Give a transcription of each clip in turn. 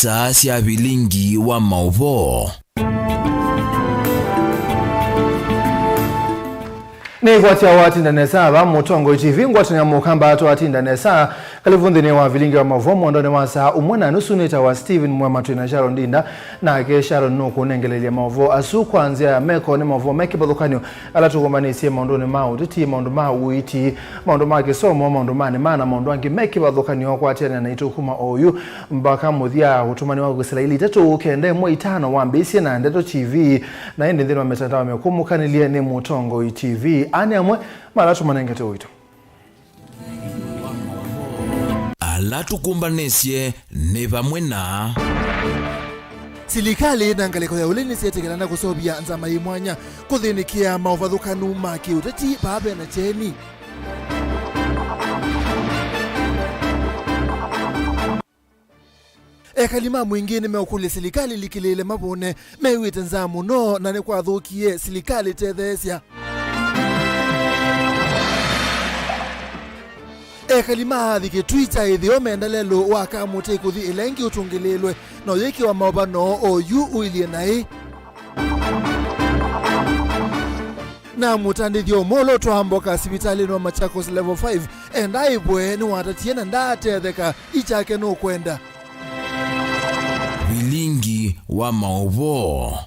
isa cia Vilingi wa Mauvoo. Ni kwatia watinda nesa ba Mutongo TV ngwatanya mukamba ato watinda nesa kalivundini wa Vilingi wa Mauvoo mondone wasa umwana nusuneta wa Steven MUEMA twina Sharon Ndinda na ke Sharon nuko nengelelia Mauvoo asu kwanzia meko ne Mauvoo meki badukanyo ala tukombanisi mondone mau titi mondo mau uiti mondo make somo mondo mane mana mondo angi meki badukanyo kwatena na itukuma oyu mbaka muthia utumani wa Israeli tatu kende mwe 5 wambisi na Ndeto TV na ende ndino metandao mekumukaniliye ni Mutongo TV ani amwe maratu manengete wito ala tukumbanesie ne bamwe na Silikali nangaleko ya uleni siyetegelana kusobia nzama imwanya kuthinikia mauvadhukanu maki utati babe na cheni ekalima mwingine meukule silikali likilele mabone mewite nzamu no na nekwa dhukie silikali tethesia ekalima dhike Twitter idhio mendalelo waka mute kuthi ilengi utungilelwe no yeki wa maubano oyu uilie nai na mutandithio molo twamboka sibitali no Machakos level 5 endaibwe ni watatiena ndatetheka ichake no kwenda Vilingi wa Mauvoo.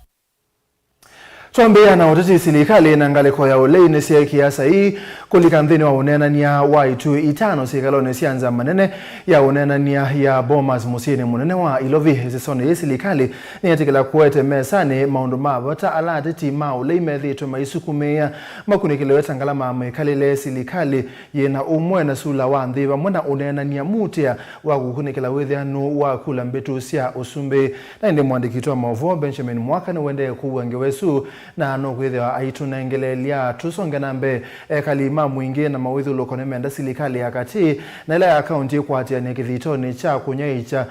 Tuambia na utati silikali na ngaleko ya ulei siya kiasa hii kulika mthini wa unena niya waitu itano sikalone sianza manene ya unena niya ya Bomas musini munene wa ilovi zisone silikali ni yatikila kuwete mesane maundu mabata ala titi ulei medhito maisukumea makunikileweta ngalama mekalile silikali yena umwena sula wa ndhiva mwena unena niya mutia wa kukunikila wethianu wa kula mbetu siya usumbe na indi mwandikitwa Mauvoo Benjamin Mwakani wende kuwengewesu na no kwethwa aitunengelelia tusonge nambe kalima mwingi na mawithu lokone menda silikali yakati na ile akaunti kwatia nekithitoni cha kunyaicha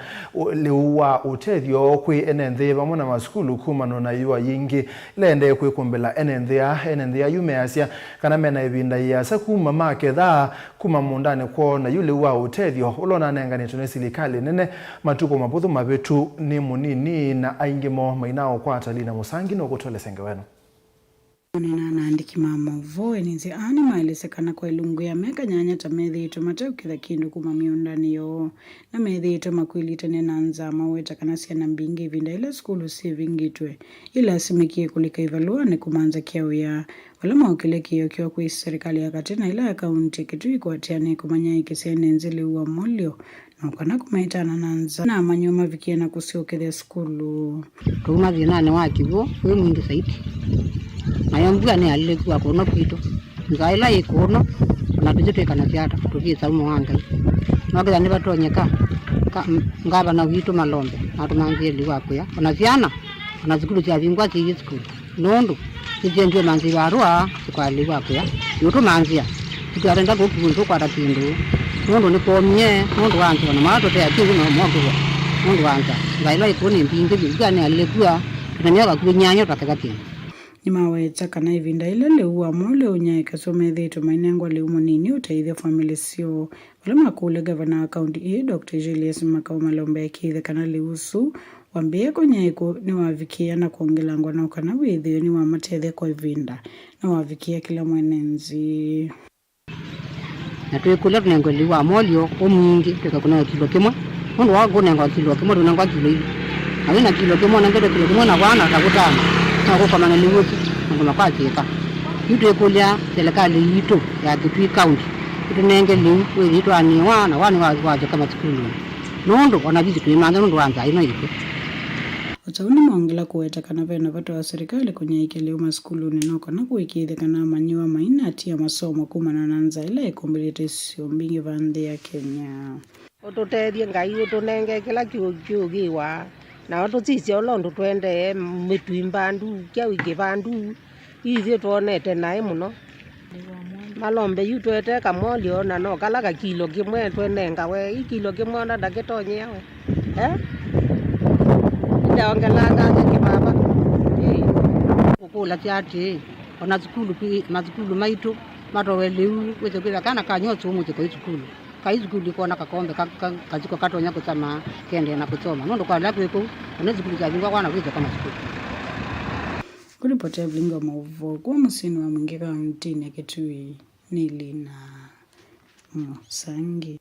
liwa utethio kwi enenthi bamwe na maskulu kumano na yua yingi lende kwikumbela enenthia yumeasia kana mena ibinda ya sakuma maketha kuma mundane kwa na yule wa utethio ulona nenganito ne silikali nene matuko maputhu mabetu ni munini na aingimo mainao kwa atalina musangi no kutole sengeweno Nina naandiki Mauvoo enizi ani maelesekana kwa ilungu ya meka nyanya tamethi ito mateu kitha kindu kuma miundani yo na methi ito makuilita nena nza maweta kanasi ya nambingi vinda ila skulu si vingitwe ila asimikie kulika ivalua ni kumanza kiao ya wala maukileki yo kiwa kui serikali ya katina ila akaunti kitui kwa tiani kumanya ikisene nzili uwa molio na ukana kumaitana nanza na manyoma vikia na kusiokethia skulu Tuma zinane wakivo we mwingi saiti Mayambua ni alikuwa kono pito. Ngaila ikono na tujete kana tiata tukie saumu wanga. Nogeza ni batonyeka. Ngaba na wito malombe. Atumanzie liwa kwa. Onaziana. Onazikulu cia vingwa ci school. Nondo. Sijenjwe manzi barua kwa liwa kwa. Yoto manzia. Tukarenda gokunzo kwa tapindo. Nondo ni pomye, nondo wanzo na mato te ati no moko. Nondo wanza. Ngaila ikono mpinge bigani alikuwa tunanyaka kunyanya takakati. Ni maweta kana ivinda ile leuwa mole unyaika somethito mainengwa leumo nini utaithia family sio wala makule gavana akaunti Dr. Julius Makao Malombe kithe kana leusu wambie konyaiko ni wavikia na kuongelangwa na ukana withio ni wamatethia kwa ivinda na wavikia kila mwenenzi na tuikule tunengo liwa molio omingi tukakuna kilo kimwe mundu wako nengo kilo kimwe tunengo kilo hivi alina kilo kimwe na ngede kilo kimwe na wana takutana na kwa maana liwo ngoma kwa kika yuto ekulia serikali yito ya Kitui County tunenge liwo wito ani wana waje kama skulu nondo wanajizi tuimanga nondo wanza ino iko Utauni mwangila kuweta kana vena vato wa serikali kwenye ikileo maskulu ninoko na kuikidhe kana manyiwa maina atia masomo kumana nanza ila ikumbelete sio mbingi vande ya Kenya Ototethie ngai utunenge kila kiugiwa na watu sisi olondo twende mitwimbandu kia wiki bandu hizi tuonete nae muno malombe yutwete kamolio na no kala kilo kimwe twenenga we kilo kimwe na dagetonye we ndaongelanga kibaba ukula tiati ona skulu mazikulu maitu matoweleu wete kwa kana kanyo tsumu kwa skulu kaizukuli kona kakombe kaziko katonya kusama kende na kusoma nondo kwa lapo iko unazukuli za vingwa kwana wizo kama siku kuripotea Vilingi wa Mauvoo kwa musini wa Mwingika mtini Kitui Nili na Musangi.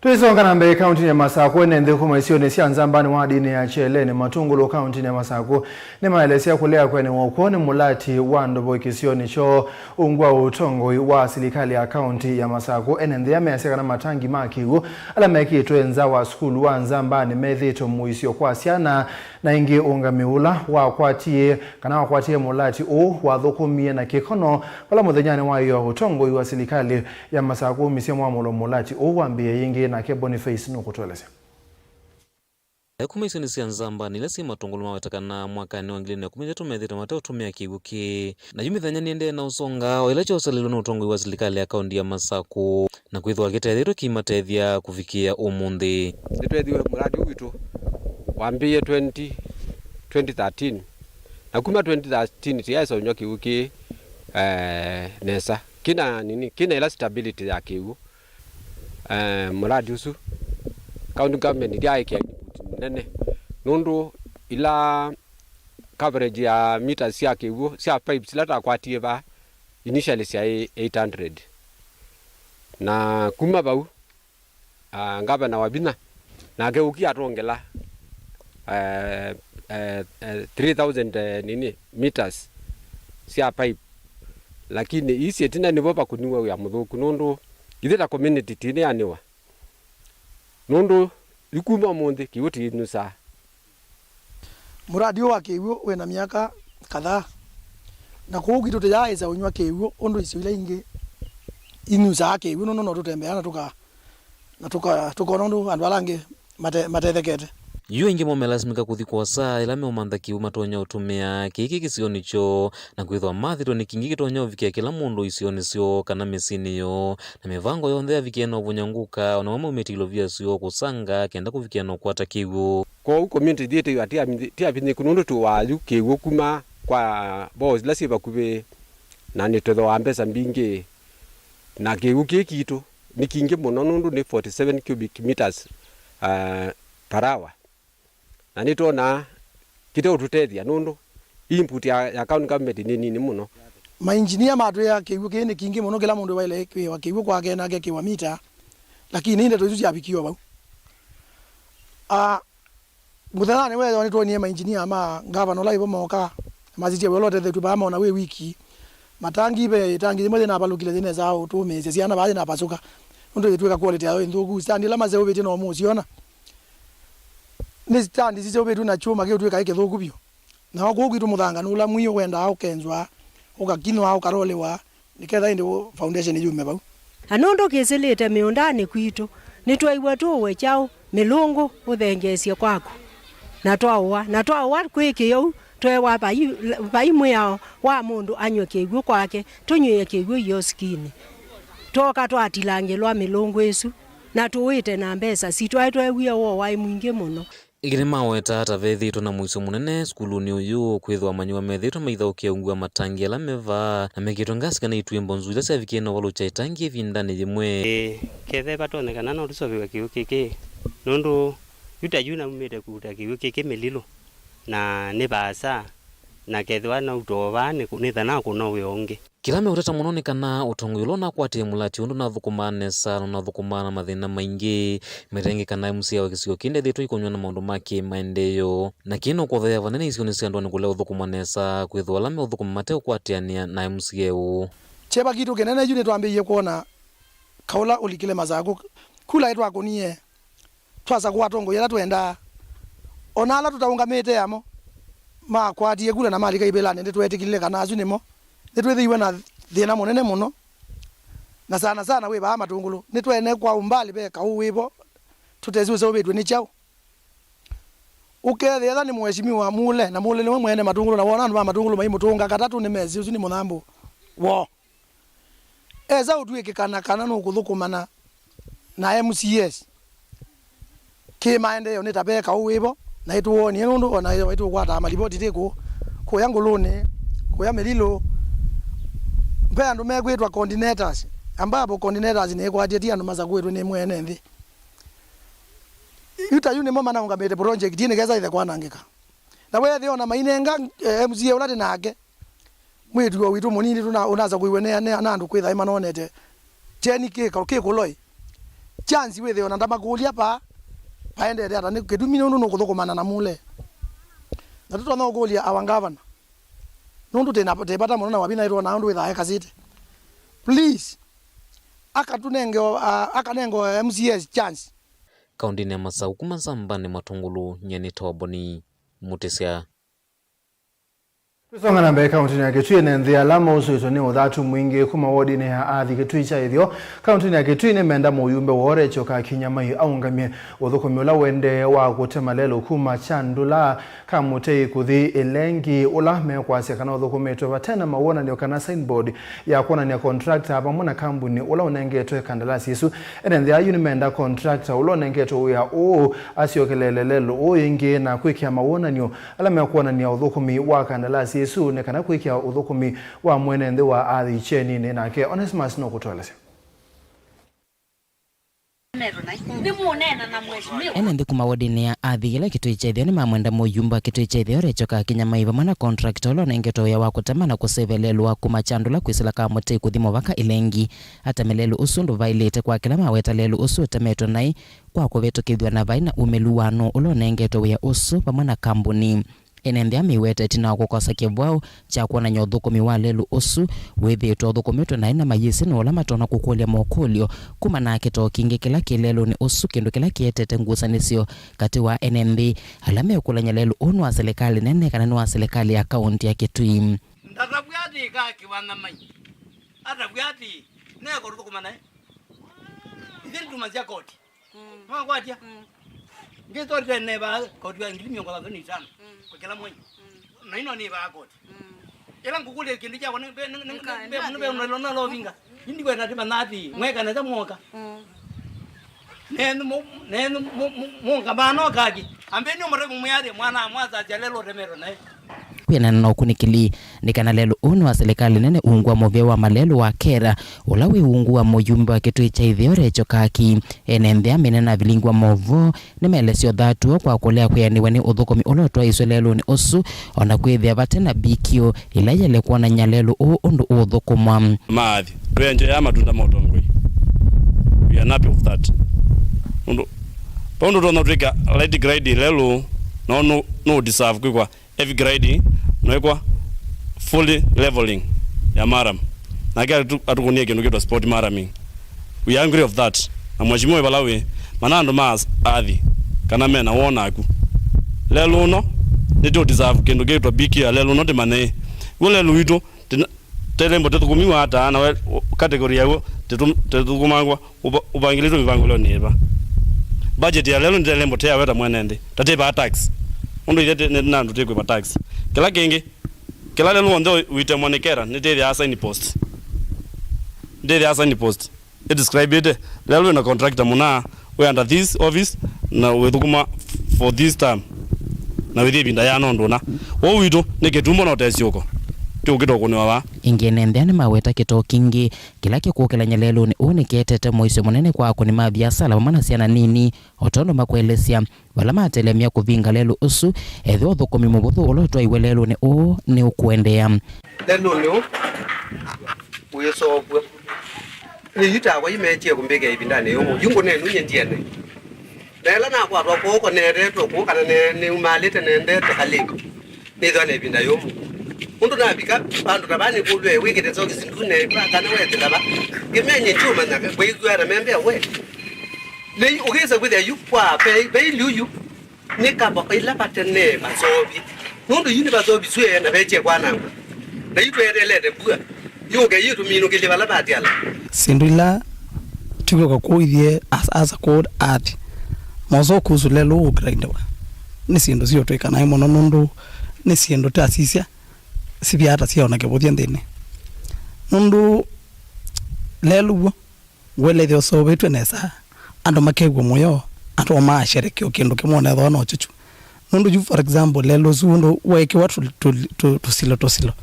Tuisonga na mbele kaunti ya Masako nende kuma isio ni sianzambani wa dini ya chele ni matungulo kaunti ya Masako ni maelesia kulea kwenye wakone mulati wa ndobo ikisio ni cho ungwa utongo wa serikali ya kaunti ya Masako nende ya measeka na matangi makigu ala meki tuenza wa skulu wa nzambani medhito muisio kwa siana na ingi unga miula wa kwatie kana wa kwatie mulati o wa dhukumie na kikono wala mudhenyane wa iyo utongo wa serikali ya Masako misemo wa mulo mulati o wambie ingi na ke Boniface no kutolese Kumisi ni sianzamba ni lesi matungulu mawetakana mwaka ni wangilini kumizatu medhito mateo tumia kibuki na jumithanya niende na usonga wailacha usalilo na utongo wa serikali ya kaunti ya Masako na kuithu wakita edhiro kimatethia kufikia umundi nitwethiwe muradi witu wambie 2013 na kuma 2013 tiyaisa unyo kibuki nesa kina ila stability ya kibu muradi usu county government ndiye kia nene nundu ila coverage ya meters ya kibu sia pipes lata kwatie ba initially sia 800 na kuma bau ngabana wabina na geuki atongela 3000 meters sia pipe lakini isi tina ni boba kuniwa ya muthuku nundu itheta community tine aniwa nundu ikuma monde kiuti nusa muradi wa kiwu wena miaka kadhaa na kuugi tutayaiza unywa kiwu ondo isile ingi inusa kiwu no tutembeana tuka nondo andwalange matethekete yu ingi momelazimika kuthikwa saa ila meumantha kiwu matonya utumia kiki kisioni cho na kwithwa mathito ni kingi kitonya uvikia kila mundu isioni sio kana mesini yo na mivango yonthe avikia na uvunyanguka na wama umetilo vya sio kusanga kenda kuvikia na kuata kiwu kwa huko community theater atia vini kunundu tu walu kiwu kuma kwa boss lasiba kube na nitotho wa mbesa mbingi na kiwu kikito ni kingi muno nundu ni 47 cubic meters per hour na nitona kite ututethia nundu input ya county government ni muno ma engineer matu ya kiwu kene kingi muno kila mundu waile kwa kiwu kwa kena ke kiwa mita lakini inde tozu ya bikiwa bau muthana ni wewe nitoni ma engineer ma ngavana la ibo moka mazitie welote thetu ba maona we wiki matangi be tangi zimwe na balukile zine zao tu meze siana baje na pasuka ndio yetuka quality yao ndugu stand la mazeo beti no musiona ni stand zizo betu na chuma ke tuika ike thuku bio na ko gitu muthanga nula mwiyo wenda au kenzwa ukakinwa au karolewa niketha inde foundation yume bau anondo keselete miundani kwitu nitwaigwa tuwe chao milungu uthengesie kwako na twawa kwiki yo twewa bai mwao wa mundu anywe kigwo kwake tunywe kigwo yo skini toka twatilangilwa milungu esu na tuwite na mbesa sitwaitwe wo wai mwingi muno igire maweta atavethitwo na mwiso munene skuluni uyu kwithwa manyua methitwo maithaukia ungua matangi ala meva na mekitwa ngasika na itue mbonzu ila siavikie na walu cha itangi evindani yimwe kethe batonekana no rusoviwa kiwu kiki nundu yuta yuna umete kuta kiwu kiki melilo na nibasa na kethwa na utova ni thana kuno wionge kila me utata muno kana utongo yulo na kwate mulati undu na thukumane sana na thukumana mathina maingi merenge kana msia wa kisio kinde thito ikonywa na maundu make maendeyo na kino kwathea vanene isio ni siando ni kule uthukumanesa kwithwa lame uthukumate ukwatiania na msieu cheba kitu kenene yune twambiye kuona kaula ulikile mazako kula itwa kunie twasa kwa tongo yala twenda onala tutaungamete yamo ma kwatie kula na malika ibelane ndetwetikile kana azu nimo nitwethiwe na thina munene muno na sana we ba matungulu nitwene kwa umbali be ka uwibo tuteziwe so betwe ni chao ukethe ni mheshimiwa mule na mule ni mwene matungulu na wona ba matungulu mai mutunga katatu ni mezi uzu ni munambo wo eza utwike kana no kuthukumana na MCS ki maendeleo nitabeka uwibo na ituoni nundu ona itu kwata malipoti tiko ko yangulune ko ya melilo mpe andu megwitwa coordinators ambapo coordinators ne kwa jetia no mazagwetu ne mwene nthi yuta yune mama na ngamete project ine keza ile kwanangika na wewe thiona mainenga MCA ulate nake mwitu witu munini tuna unaza kuiwenea na andu kwitha imanonete cheni ke kuloi chance we thiona ndamakulia pa paende ata ni kedumi no kuthukumana na mule na tuto no kulia awangavana nundu tepata muno na wabina iro na andu witha ekazite please akanengo MCS chance kaunti ya Masau kuma Zambani Matungulu nyeni Toboni Mutesia. Tusonga na mbele kaunti ya Kitui na nthi alama uso ni uthatu mwingi kuma wodi ne ha athi Kitui cha ithio kaunti ya Kitui ne menda muyumbe wore choka kinyamai aungamie uthukumi ula wende wa gutema lelo kuma chandula kamutei kuthi Ilengi ula mekwase kana uthukumitwe batena mawona ni kana signboard ya kuona ni contractor hapa mwana kambuni ula unengetwe kandalasi isu ene nthi ayu ni menda contractor ula unengetwe ya asiokelele lelo ingi na kwikia mawona ni ala mekuona ni uthukumi wa kandalasi Yesu ne kana kwikia uthukumi wa mwenende wa athi cheni ne nake Onesimus no kutolese ene ndi kuma wodini ya athi gila Kitui cha ithio ni mamwenda muyumba Kitui cha ithio rechoka kinyamaiva mana contractor lo nengeto ya wakutama na kusevelelu wa kumachandula kwisila kamutei kuthimo vaka Ilengi hata melelu usundu vailite kwa kila maweta lelu usu temeto nai kwa kuvetokithwa na vaina umeluwano ulo nengeto ya usu pamwana kambuni enende amiwete tina kukosa kibwao cha kuona nyodhukumi wa lelu usu withitwa uthukumitwe na ina mayisi ni ula matona kukulia mokulio kuma na kito kingi kila kilelu ni usu kindu kila kietete ngusanisio kati wa NND alame ukulanya lelu unu wa serikali nene kana wa serikali ya kaunti ya Kitui ndatabwati ka kiwana mai atabwati neko ruthukuma nae ithiri tumazia koti mwatia ngito tene ba koti ya 35 kwa kila mwenye na ino ni ba koti ila ngukule kindu cha kone be unalona lovinga indi kwa natima nati mweka na tamoka nenu munga bano kaji ambeni umare kumuyade mwana mwaza jalelo remero nae kwena na ukunikili nikana lelu unu wa serikali nene uungwa movewa malelu wa kera ulawi uungwa muyumbe wa Kitui cha ithio rechoka ki enende amenena Vilingi wa Mauvoo nimelesio dhatu kwa kulea kuyaniwa ni uthukumi ulotwa iso lelu ni usu ona kwithia vatena bikio ila yale kuona nyalelu undu uthukumwa maathi wenje ya matunda motongwe we are happy with that undu tono twika light grade lelu no deserve kwa heavy grade noekwa fully leveling ya maram na kia atukunie kindu kitwa sport maraming we are angry of that na mweshimiwa Balawe manando mas athi kana mena wona aku lelo no nito deserve kindu kitwa biki ya lelo no de mane wole luito telembo tetukumiwa hata na category yawo tetukumangwa ubangilito mibangulo niba budget ya lelo telembo te aweta mwenende tateba tax undu ile nandu tekwe pa tax kila kingi kila lelo ndo uite monekera niteri assign post it describe it lelo na contractor muna we under this office na wethukuma for this time na withi binda ya nondona wo wito neketumbo na utesioko tukitoko ni wawa ingene ndene maweta kito kingi kila kikukela nyalelo ni uniketete moiso munene kwa kuni mabiasala mana siana nini otondo makwelesia wala matelemia kuvinga lelo usu etho thukumi mubuthu ulotwa iwelelo ni ni ukuendea lelo ni uyesobwe ni yuta kwa imeche kumbege ibindane yomo yungo ne nunye ndiene lela na kwa roko ne reto ko kana ne umalete ne ndete haliko ni done ibinda yomo undu nabika bantu tabani kulwe wikete zoki zindune kana wete laba gimenye chuma na kwizwera membe we le ugeze kwithe yukwa be luyu nikaba ila patene basobi nundu yini basobi swe na beche kwana na yitwerelete bua yuge yitu minu kilibala batiala sindula tuko kuithie as a code art mozo kuzulelo grindwa ni sindu sio twekana imono nundu ni sindu tasisia sibiata siona ke bodia ndene nundu lelu wele dio so betwe nesa ando makegwo moyo ato ma shereke okindu kimone thono chuchu nundu ju for example lelu zundo weke watu to silo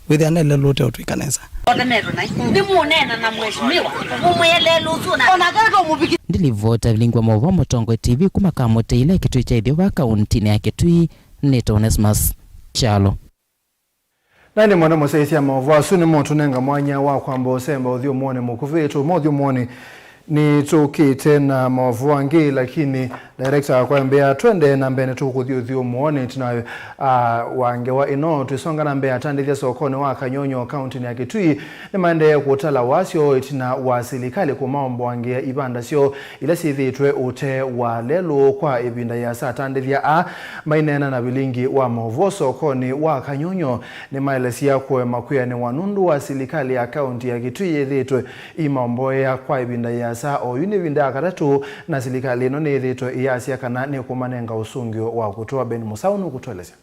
withe anele lote otwikaneza ndilivota Vilingi wa Mauvoo Mutongwe TV kumakamote ile kitui cha ithio va kauntini ya Kitui Nito Onesmus Chalo. Nani mwana musaisia Mauvoo asuni motu nenga mwanya wa kwamba osemba uthio muone mukuvitu mothio muone ni tukite na Mauvoo angi lakini director akwambia twende na mbene tukuthio muone tunayo wangewa ino twisonga na mbea tandithia sokoni wa Kanyonyo county ya Kitui ni maende kutala wasio itina wasilikali kumambo wangia ibanda sio ile sithitwe ute wa lelo kwa ibinda ya saa tandithia mainena na Vilingi wa Mauvoo sokoni wa Kanyonyo ni maelesia kwa makuya ni wanundu wasilikali ya county ya Kitui ithitwe imambo ya kwa ibinda ya saa o yunibinda akatatu na silikali ino ni ithitwe yasia kana ni kumanenga usungio wa kutoa Ben Musaunu kutueleza.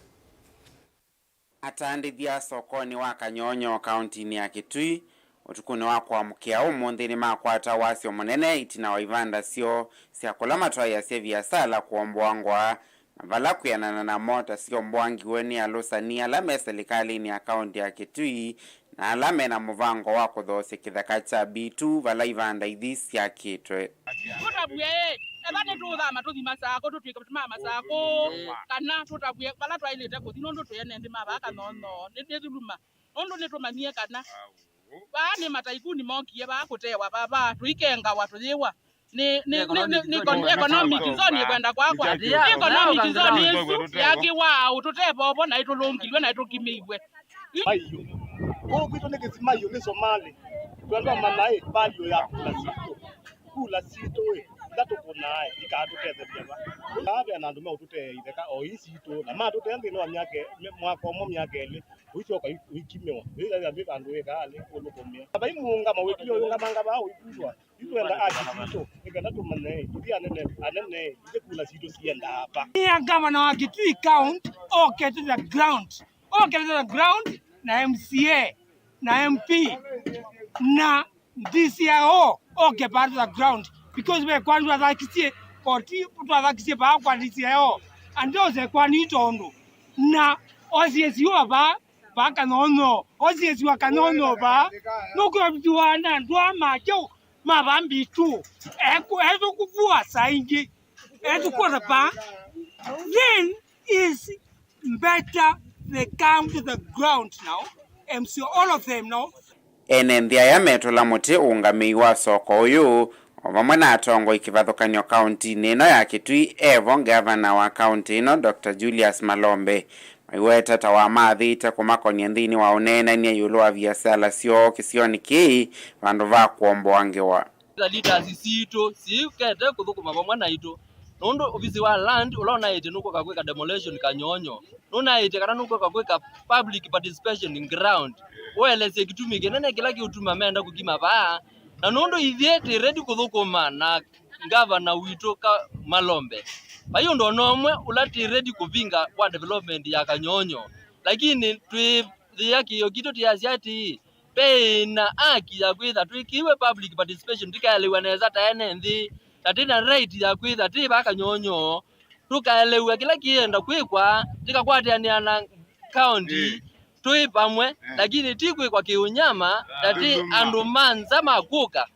Atandithia sokoni wa Kanyonyo county ya Kitui utukuni wa kwa mkia umundi makwata wasio munene itina wa ivanda sio sia kulama twa ya sevia sala kuombwangwa vala kuyanana na mota sio mbwangi weni alusania la meselikali ni account ya Kitui na alame na muvango wa kuthose kithaka cha B2 vala ivanda ithisi ya kitwe tutabuye ebane tuthama tuthima sako tutwika mama sako kana tutabuye bala twailete ko thinondo tuyene ndi mabaka nono ndithuluma ondo netomanie kana bane mataikuni mokie ba kutewa baba tuikenga watuliwa ni economic zone kwenda kwa economic zone yesu yaki wa ututepa obo na itulungilwe na itukimiwe mayo kwito nekesimayo ni Somali twenda manae value ya kula sito ndato kunae ikatuteze byaba ave na ndume utute itheka o isito na ma tutende no myake mwako mo myakele uchoka ikimewa ila ndiba ndu ekale ulukomia abai munga mawekio yunga manga ba uikuzwa ikwenda ajito ikenda tumane ndia anene ikula sito sienda hapa ya governor wa Kitui count okay to the ground na MCA na MP na DCIO okay part of the ground because we kwanza zakisie koti tutazakisie ba kwa DCIO andoze kwa nitondo na osiesiwa ba Kanono osiesiwa Kanono ba nuko bituana ndo macho mabambi tu ezo kuvua saingi ezo kwa ba then is better they come to the ground now MC all of them now enenthia ya metola muti ungamiwa soko uyu ovamwe na atongo ikivathukanio county nino ya Kitui evo governor wa county ino Dr. Julius Malombe maiweta tawa mathite kumakonia nthini wa unene ni yulu wa biasala sio kisioni ki vandu va kuombwangiwa leaders sito sikete kuthukuma vamwe na ito nondo ofisi wa land ulona ite nuko kakweka demolition Kanyonyo nona ite kana nuko kakweka public participation in ground welese kitumike nene kila kiutuma menda kukima ba na nondo ithiete ready kuthukuma na governor wito ka Malombe bayo ndo nomwe ulati ready kuvinga kwa development ya Kanyonyo lakini twi yaki yokito tiasiati pe na aki ya kwitha twikiwe public participation tikalewa neza taene nthi tatina right ya kwitha tiba Kanyonyo tukalewa kila kienda kwikwa tikakwatiania na county tui pamwe lakini tikwe kwa kiunyama tati andu manza makuka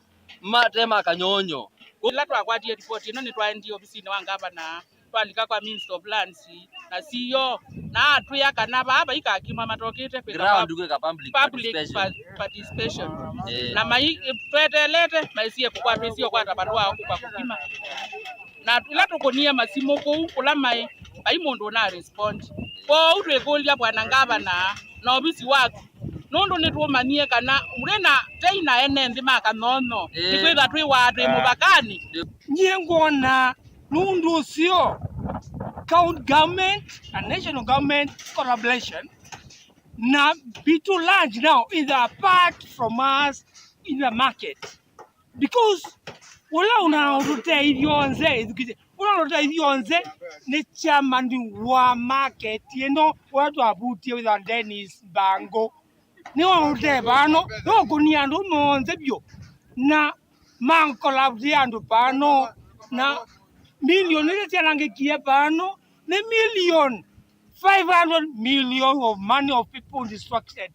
matema Kanyonyo ila twakwatie report ino ni twaendi ofisini wa governor twalika kwa Minister of Lands na CEO na tuyaka na baba ikakima matokete ground kwa public participation na mai twetelete maisie kwa twesio kwa tabarua kwa kukima na ila tukonia masimo ko kula mai mundu na respond ko utwekolia bwana governor na ofisi wako nondo nitwomanie kana urena teina ene nthi makanono nikwitha twi watwi mubakani nyengona nundu sio county government and national government collaboration na bitu large now is apart from us in the market because wala unaototea hivyoonze ni chairman wa market watu abutie with Dennis Bango ni wonte bano no kunia ndo monze bio na mankolabdi andu pano na million ile tianange kie pano ne million 500 million of money of people distracted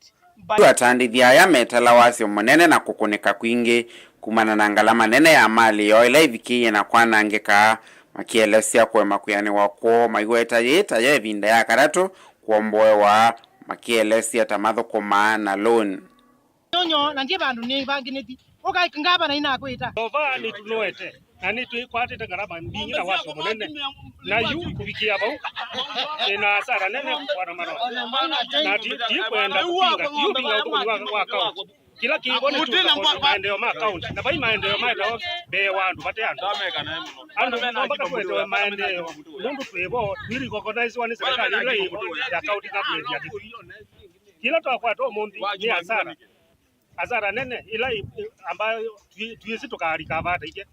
Atandithia ya metala wasio munene na kukunika kwingi kumana na ngalama nene ya mali yo ila ivikiye na kwanangika makielesia kwema kuyani wako maigweta yita ya evinda ya karatu kuomboe wa makielesia tamadho kuma na loan nyonyo na ndiye bandu ni bangineti okai ngaba na ina kwita ova ni tunoete na ni tuikwate ngarama mbingi na wasio munene na yu kubikia bau ina sara nene kwa maro na ti kwenda kupinga yu binga kwa account kila kibo ni maendeleo ma account na bai maendeleo ma dawo be wandu bateano andu mpaka kweto maendeleo mundu twebo twiri recognize wani serikali ile ya account government ya kila kwa to mundi ni hasara nene ila ambayo tuwezi tukarikavata ike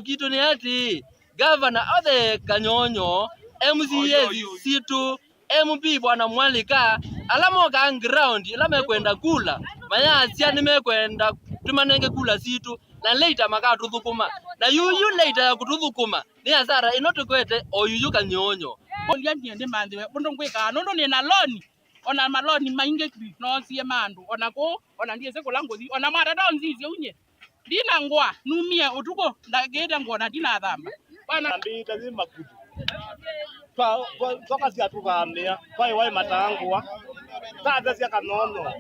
kitu ni ati governor othe Kanyonyo MCA situ MP bwana Mwalika alamo ka ground alame kwenda kula mayasia nimekwenda tumanenge kula situ na later makatu thukuma na yuyu later ya kututhukuma ni hasara inotukwete oyuyu Kanyonyo ndia ndiende mandwe bondo ngweka nondo ni na loan ona maloni mainge no sie mandu ona ko ona ndiye seko lango di ona mara down zizi unye dina ngwa numie utuko ndageda ngona dina dhamba bana mbita zima kutu kwa kasi atukamia kwa iwai matangwa tada sia kanono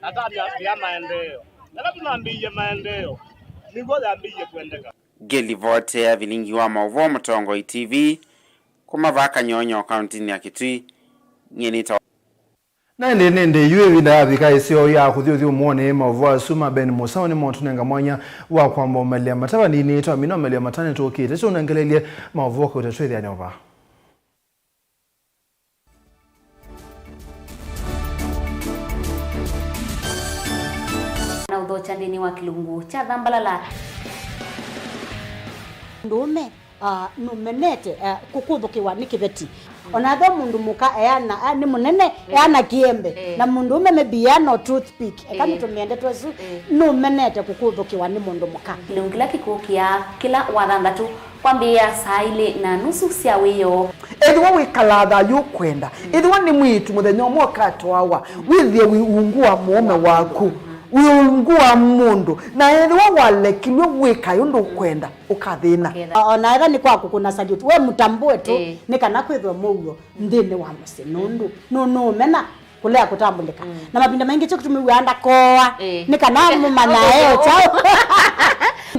natani ya maendeleo na tunaambie maendeleo ni ngoja ambie kuendeka Gelivote ya Vilingi wa Mauvoo Mtongo TV kuma vaka Nyonyo county ya Kitui nyenita na nende yue vida bika isio ya kuthio muone Mauvoo suma ben Musa ni muntu nenga mwanya wa kwamba umelia mataba ni to amino umelia matane to kite so nangelelie Mauvoo ko tetwe ya nyova na udhocha ndini wa kilungu cha dhambalala ndume numenete kukuthukiwa ni kiveti onatho mundu muka eana ni munene eana kiembe na mundu ume mebiano toothpick ekani tumiende twesu numenete kukuthukiwa ni mundu muka kilungila kikukia kila wathandatu kwambia saa ile na nusu cia wiyo edwa wikalatha yukwenda edwa ni mwitu muthenya umwe katwawa withie wiungua muome waku wiungua mundu na edwa walekilwe wika yundu kwenda ukathina ona ega ni kwaku kuna salute we mutambue tu ni kana kwithwa muyo ndini wa musi nundu no mena kulea kutambulika na mabinda mengi cyo kutumiwanda koa ni kana mumana eo chao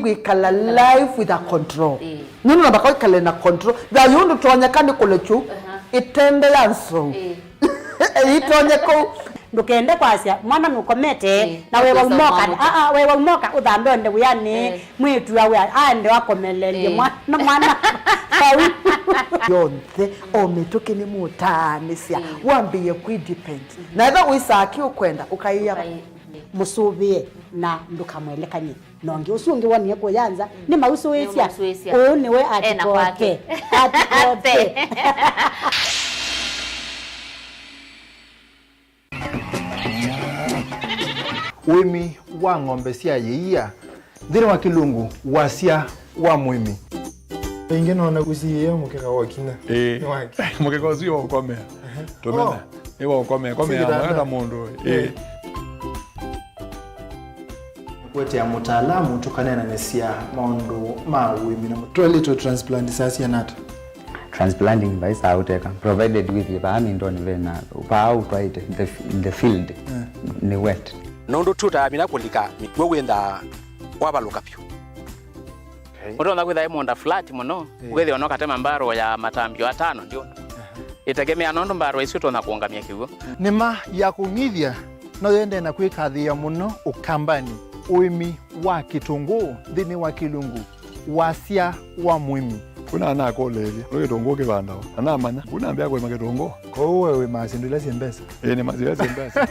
wikala life with a control nunu na bakao kale na control da yundu tonyekani kulechu itende yanso itonyeko ndukende kwasia mwana nukomete na wewe umoka wewe umoka uthambe onde uyani mwitu yawe ande wakomelelie mwana yonte ometoke ni mutanisia wambie kudepend na eva uisaki ukwenda ukaiya musubie na ndukamwelekanye nonge usungi wani yako yanza ni mauso wesia ni we atikote wemi wa ng'ombe cia yeia thiri wa kilungu wasia wa mwimi inge nona gusiye mukeka wakina ni wake mukeka usio ukomea tumena ni wa ukomea hata mundu kwete ya mutaalamu tukanena nesia maundu ma wemi na toilet transplant sasa nata transplanting by sauteka provided with the bani ndoni vena pa out right in the field ni wet nondo tuta mina kulika mitwe wenda wabaluka pyo Unaona kwitha imonda flat muno ugethi ono katema mbaro ya matambio 5 ndio itegemea nondo mbaro icio tona kuongamia kiugo nima ya kumithia no yende na kwikathia muno ukambani uimi wa kitunguu thini wa kilungu wasia wa mwimi kuna ana kolelia no kitungu kibandao ana manya kuna ambia kwa kitungu ko wewe masindula siembesa ni mazile siembesa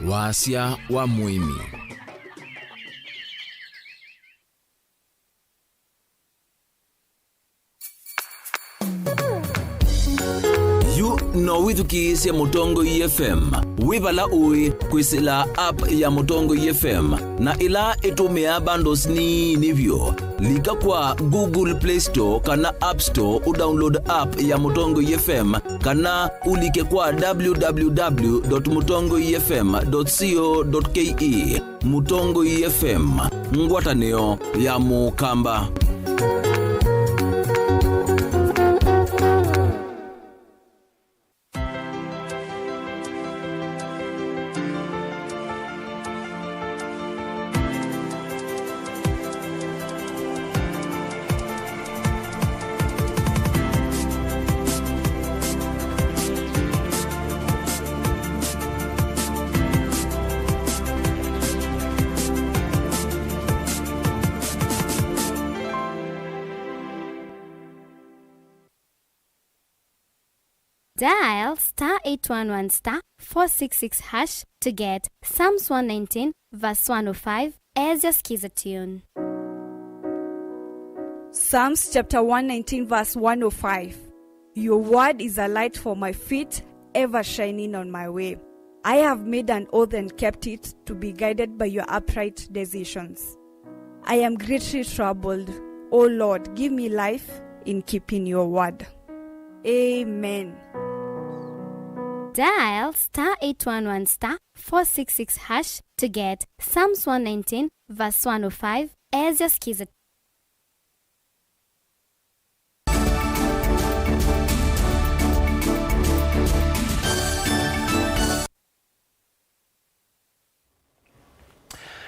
wasia wa mwimi no withukisye Mutongo FM wibala ui kwisila app ya Mutongo FM na ila itumia bundles ni nivyo lika kwa Google Play Store kana App Store udownload app ya Mutongo FM kana ulike kwa www.mutongofm.co.ke. Mutongo FM, ngwatanio ya mukamba. Dial *811*466# to get Psalms 119 verse 105 as your skiza tune. Psalms chapter 119 verse 105. Your word is a light for my feet, ever shining on my way. I have made an oath and kept it, to be guided by your upright decisions. I am greatly troubled. O Lord, give me life in keeping your word. Amen. Dial *811*466# to get Psalms 119 verse 105 as your skiza.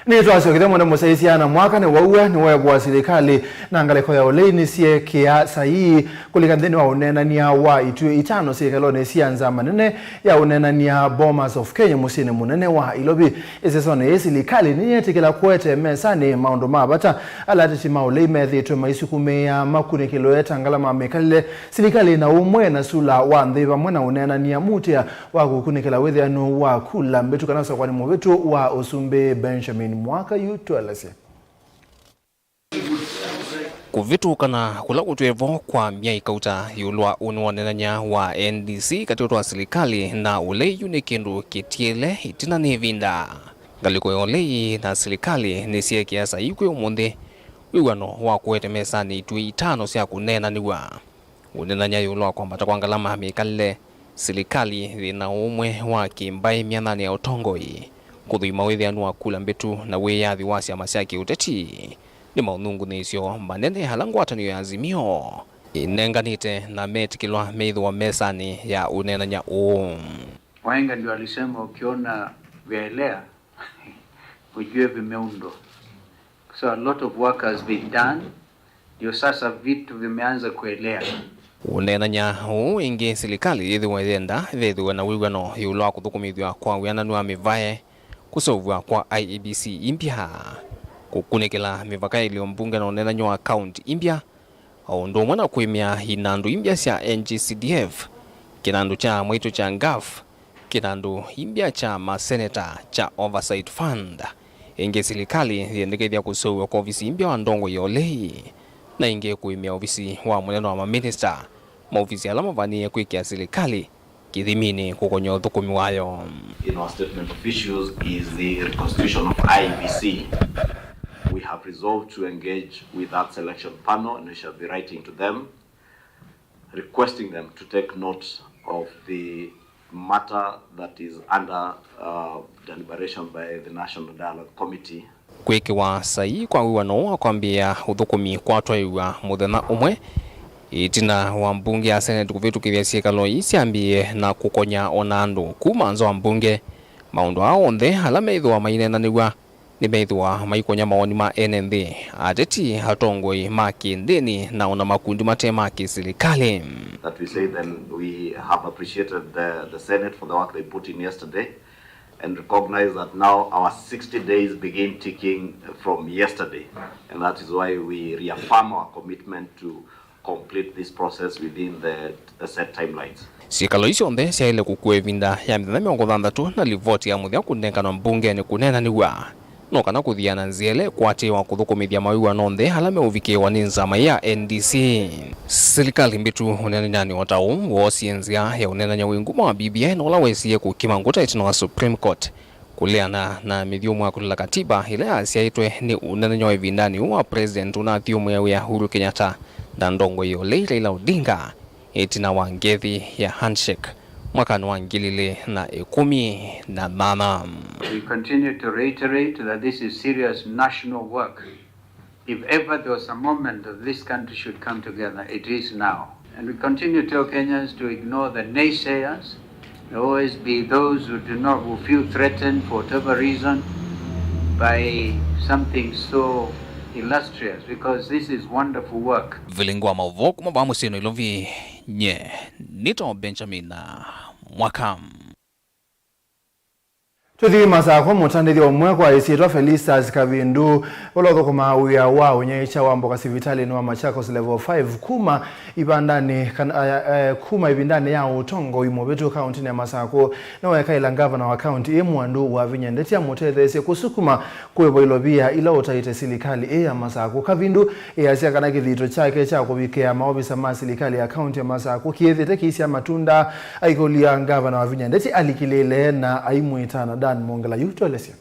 Ni tuwasio kidemo na musaisiana mwaka ni wauwe ni wewe kwa serikali na angaleko ya oleini siye kia sahi kulikandeni wa unenania wa itu itano serikali sianza manene ya unenania Bomas of Kenya musine munene wa ilobi isesone serikali ni yetekela kwete mesani maondo mabata alati maulei methi tu maisukume ya makune kiloeta ngala mamekalile serikali na umwe na sula wa ndhiva mwana unenania mutia wa kukunekela wethi anu wa kula mbetu kanasa kwa ni mwetu wa Osumbe Benjamin mwaka yutu alase kuvitukana kula utwevo kwa miaka uta yulwa unwanenanya wa NDC katika wa serikali na ule yunekendu kitiele itina nevinda galiko yolei na serikali nisie kiasa ikwe umunde wiwano wa kuwete mesani itui itano siya kunena niwa unenanya yulwa kwa mbata kwa ngalama mikalile serikali dhina umwe wa kimbai mianani ya utongoi kuthui mawethi anu wa kula mbetu na weyathi wasi ya masiaki uteti ni maunungu nisio manene halangwatanio ya Azimio inenganite na metikilwa meidhu wa mesani ya unenanya Wahenga ndio alisema ukiona vyaelea ujue vimeundo. So a lot of work has been done. Ndio sasa vitu vimeanza kuelea. Unenanya ingi serikali yethu wethenda yethu na wigano yulwa kuthukumithwa kwa wiananu wa mivae kusovwa kwa IEBC impya kukunekela mivaka ilio mbunge na unenanya wa account impya au ndo mwana kuimia hinandu impya sia NGCDF kinandu cha mwito cha ngaf kinandu impya cha maseneta cha oversight fund inge serikali yendekethia kusovwa kwa ofisi impya wa ndongo yolei na inge kuimia ofisi wa mwenendo wa maminister maofisi alama vanie kuikia serikali kidhimini kukonyo thukumi wayo. In our statement of issues is the reconstitution of IEBC. We have resolved to engage with that selection panel and we shall be writing to them, requesting them to take note of the matter that is under deliberation by the National Dialogue Committee. Kwekewa sai kwa wiwano kwambia uthukumi kwa twaiwa muthena umwe itina wa mbunge ya Senate kuvitukithia siekalo isiambie na kukonya onandu kuma nzo wa mbunge maundu ao onthe hala meithwa mainenaniwa ni meithwa maikonya maoni ma NND ateti hatongoi maki ndeni na ona makundi matema serikali. That we say then we have appreciated the Senate for the work they put in yesterday and recognize that now our 60 days begin ticking from yesterday, and that is why we reaffirm our commitment to complete this process within the set timelines. Sikalo icio onthe ciaile kukue vinda ya mithenya 60 na livoti ya muthia kunengana mbunge ni kunena niwa no kana kuthiana nziele kwatiwa kuthukumithia mawigwa nonthe halame uvikiwa ni nzama ya NDC. Serikali mbitu unenanyani watau wosienzia ya unenanya winguma wa BBI na ula wesie kukima nguta itino wa Supreme Court kuleana na mithiumu wa kulila katiba ile asiaitwe ni unenanya wa vindani wa President unathiumu ya Uhuru Kenyatta na ndongo iyo Raila Odinga itina wa ngethi ya handshake mwaka wa 2018. We continue to reiterate that this is serious national work. If ever there was a moment that this country should come together, it is now. And we continue to tell Kenyans to ignore the naysayers. There will always be those who feel threatened for whatever reason by something so illustrious, because this is wonderful work. Vilingi Mauvoo kumabamu sino ilovi nye nito Benjamin Mwakam. Tuthi masako mutandithi omwe kwa isietwa Felicitas Kavindu olothokoma uya wa unyecha wa mboka sivitali ni wa Machakos level 5 kuma ibindani ya utongo imobetu county ya Masako na wekaila governor wa county Mwandu wa Vinyendeti ya mutethese kusukuma kwebo ilobia ila utaite silikali ya Masako. Kavindu yasia kana kithito chake cha kubikea maobisa ma silikali ya county ya Masako kiethete kisi ya matunda aikolia governor wa Vinyendeti alikilele na aimuitana Mongala yuto lesia.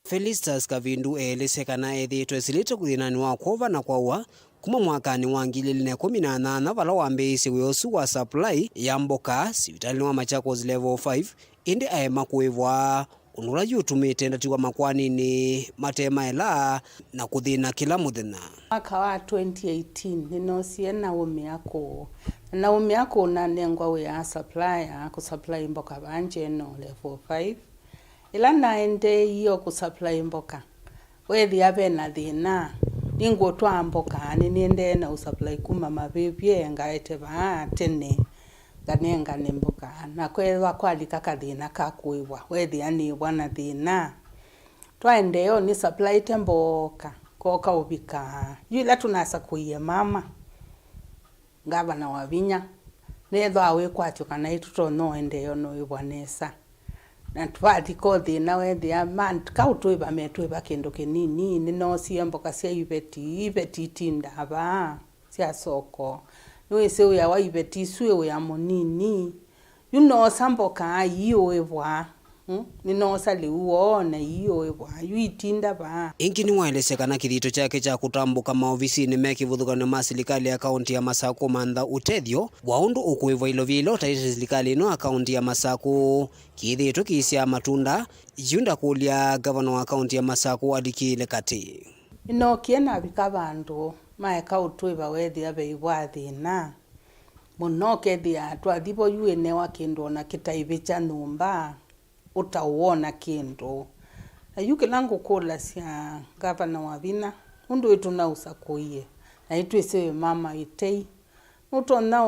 Felicitas Kavindu elesekana ethitwe silito kuthinani wa kova na kwaua kuma mwakani wa 2018 vala wambeise wiosu wa supply ya mboka sivitali wa Machakos level 5 indi aema kuivwa unura yutumite ndatiwa makwani ni matema ela na kuthina kila muthina. Mwaka wa 2018 ninosie Naomi yako unanengwa we ya supplier kusupply mboka banje no level 5 ila naende hiyo kusupply mboka wethi abe na thina ningo twa mboka niende na usupply kuma mabebye ngaete ba tene ganenga ne mboka na kwelwa kwalika kathina kakuiwa wethi ani bwana thina twaende yo ni supply temboka koka ubika yila tunasa kuye mama gavana wa Vinya netho awe kwatyo kana ituto no ende yo no ibwanesa na twati kothi na wethi man kautwiba metwiba kindu kinini no siemboka sia ibeti tinda ba sia soko nwese uya wa ibeti suwe ya munini samboka ayo ebwa nino sali uona iyo ebwa yuitinda ba ingi ni waelesekana kithito chake cha kutambuka maofisini mekivuthukanio ma serikali ya kaunti ya Masako mantha utethio waundu ukuiva ilovilo taiti serikali no akaunti ya Masako kithito kisia matunda yunda kulia governor wa kaunti ya Masako adikile kati ino kiena bikabandu maeka utwiba wethi abe ibwathina muno kethia twathibo yuene wa kindu na kitaibicha numba utauona kindu ayuke langu kola sia gavana wa Vina undu itu na usakoie na itu ise mama itei uto na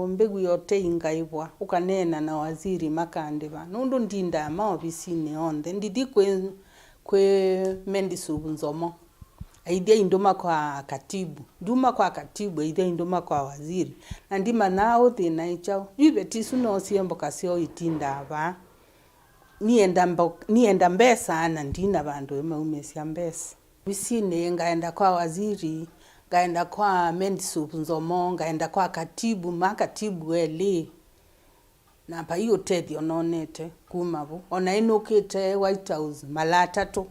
mbegu yote ingaibwa ukanena na waziri Makandeva nundu ndinda maofisini onde ndidi kwe mendi subunzomo aidia indoma kwa katibu aidia indoma kwa waziri na ndima nao thina ichao yibetisu no siembo kasio itinda ba nienda mbesa na ndina bandu emaumesia mbesa wisine ngaenda kwa waziri ngaenda kwa Mendisup Nzomo ngaenda kwa katibu eli na pa hiyo tedi ononete kumabo onainukite White House mala 3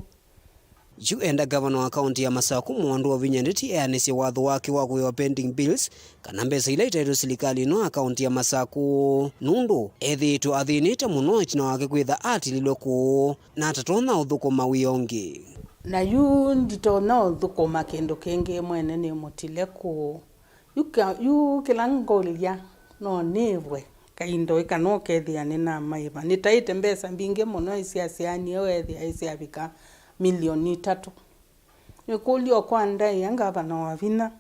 Enda governor wa kaunti ya Masako Mwandu wa Vinyendeti eanisi watho wake wa kuiwa pending bills kana mbesa ila itaitwo serikali no akaunti ya Masako nundu ethitu athinite muno itina wake kwitha atililwe ku na atatona uthukuma wiongi na yu nditona uthukuma kindu kingi mwene ni mutile ku yu kilangolia no nevwe kaindo ikanoke thiane na maiva nitaite mbesa mbinge muno isiasiani wethi isiabika milioni 3 nikulio kwa ndai gavana wa Vina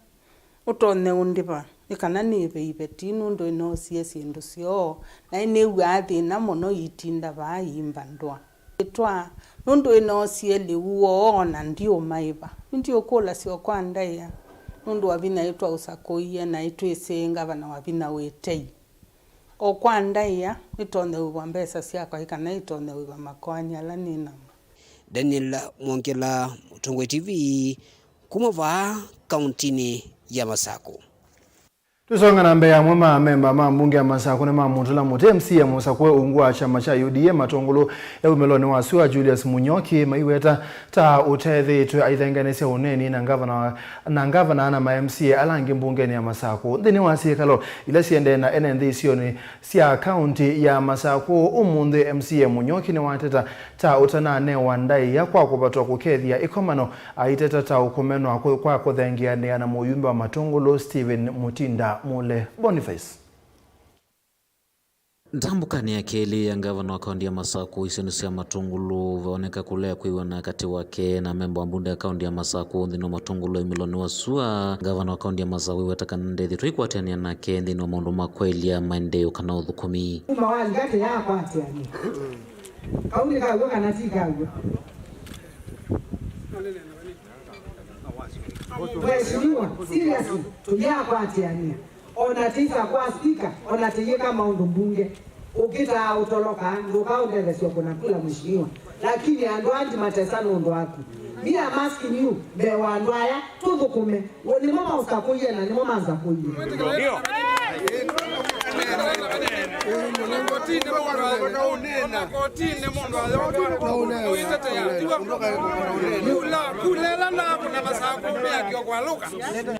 utone undiba ikana nibe ibetinu ndo ino sindu sio na ine uathi na muno itinda ba imbandwa itwa ndo ino sieli uona ndio maiba ndio kola sio kwa ndai ndo wa Vina itwa usakoie na itwese gavana wa Vina wetei o kwa ndai itone ubambesa sia kwa ikana itone uba makwanya la nina Daniel Mwongela, Mutongwe TV, kumava kauntini ya Masako. Tusonga na Mbeya MUEMA memba mbunge ya Masako ne mamutula muti MC ya Masako ungwa chama cha UDA matongolo ya umeloni wa Sua Julius Munyoki maiweta ta utethi tu aithenganese uneni na ngavana na ma MC alangi mbunge ni ya Masako ndini wasi kalo ila siende na NND sioni sia county ya Masako umunde MC ya Munyoki ni wateta ta utanane wandai ya kwa kupatwa kukethia ikomano aiteta ta ukomeno kwa kuthengia ni ana muyumbe wa matongolo Steven Mutinda Mule Boniface. Ntambukani ya keli ya ngavana wa kaunti ya Masako isinusia matungulu vaoneka kulea kuiwa na kati wake na memba wa mbunge ya kaunti ya Masako ndino matungulu emiloni wa Sua ngavana wa kaunti ya Masako wetaka ndethi tuikwatiania nake ndino maundu makweli ya maendeleo kana uthukumi mawali gate ya kwatiania kaunti kawe kana tikawe Mheshimiwa, seriously, tuyakwatiania onatika kwa speaker onatiyeka maundu mbunge ukita utoloka ndukaondeleswa kuna kula mheshimiwa lakini andu anti matesano ndo wako me am asking you be wandwaya tuthukume ni mama usakuye na ni mama nzakuye ndio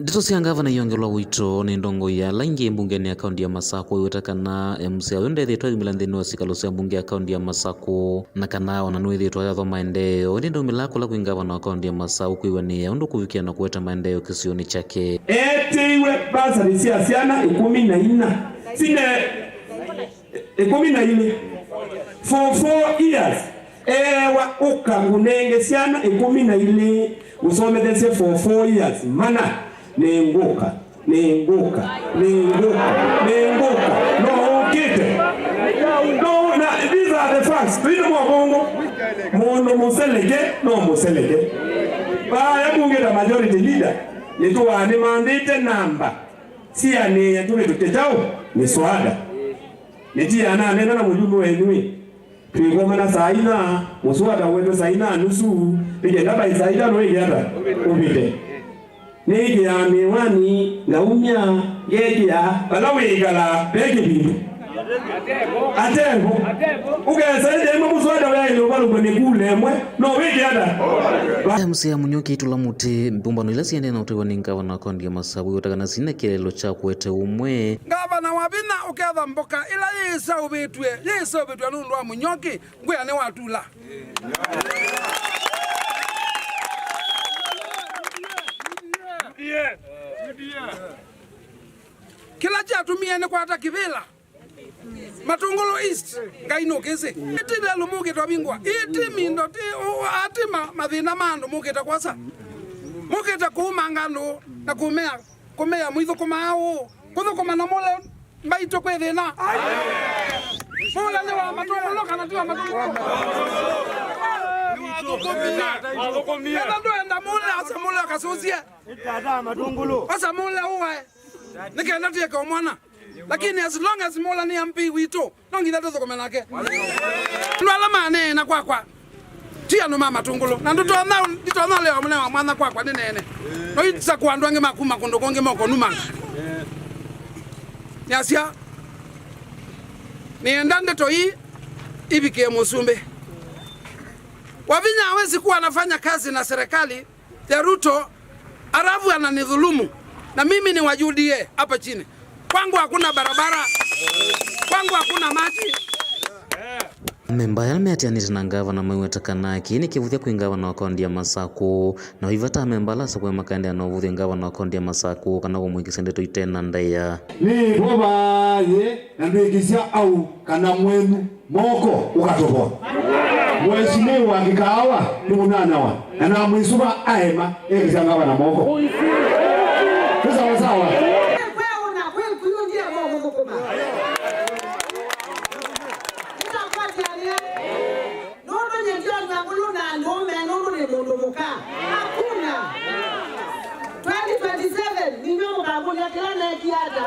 Dito siangava na yongelwa wito ni ndongo ya laingi mbungeni ya kaunti ya Masako iwetakana MC awende thitwa imilandhini wa sikalosi ya mbunge ya kaunti ya Masako na kana wananui thitwa ya maendeleo ni ndo milako la kuingava na kaunti ya Masako kuiwa ni ya undu kuvikia na kuweta maendeleo kisioni chake iwe basa ni siasiana 14 sine 14 for 4 years ewa ukangunenge siana 12 usomethese for 4 years mana nenguka no ukite no na these are the facts twino mwabongo mono muselege baya bungira majority leader yetu wani mandate number siane yatume tutetao ni swada nitia nena na mujumbe wenyewe twigomana saina muswada wetu saina nusu bigenda bai saida no igenda ubite nige ya miwani ngaumya gegia balawigala bege bindu atembo ugesaide mu muswada wewe ubalugo ni kulemwe no wigenda MC ya Munyoki itula muti mpumbano ila siende na utewa ni ngavana wa kaunti ya Masako utakana sina kilelo cha kuwete umwe ngavana wabina uketha mboka ila yisa ubetwe nundu wa Munyoki ngwea ni watula kila chatumia ni kwata kivila Matongolo East ngaino kese iti lelo muketa bingwa iti mindo ti ati mathina mando muketa kwasa muketa kumangano na kumea mwitho kumao kuthukuma na mole mbaito kwethina mole ni wa matongolo kana ti wa matongolo Ela ndo mole asa mole akasusie itata matongolo asa mole uwe nikenda tieka omwana lakini as long as mola ni MP wito nongi thato thoko menake ndwala mane na kwakwa tia no mama tungulo na nditona leo mwana mwana kwakwa ni nene no itsa kwandwa nge makuma kondo konge moko numa nyasia ni endande to hii ibike musumbe wavinya hawezi kuwa anafanya kazi na serikali ya Ruto arafu ananidhulumu na mimi ni wajudie hapa chini kwangu hakuna barabara, kwangu hakuna maji. Memba ya meatianita na ngavana maiwetakana kini kivuthia kuingavana wa kaunti ya Masako na wivata memba lasa kwa makandi ya novuthia ngavana wa kaunti ya Masako kana kumwikisende tuitena ndaya ni bobaye na ndwikisia au kana mwenu moko ukatoboa mheshimiwa akikawa ni munanawa na mwisuba aema ekisia ngavana moko sawa hakuna 2027 ninyo mkabulia kila na kiada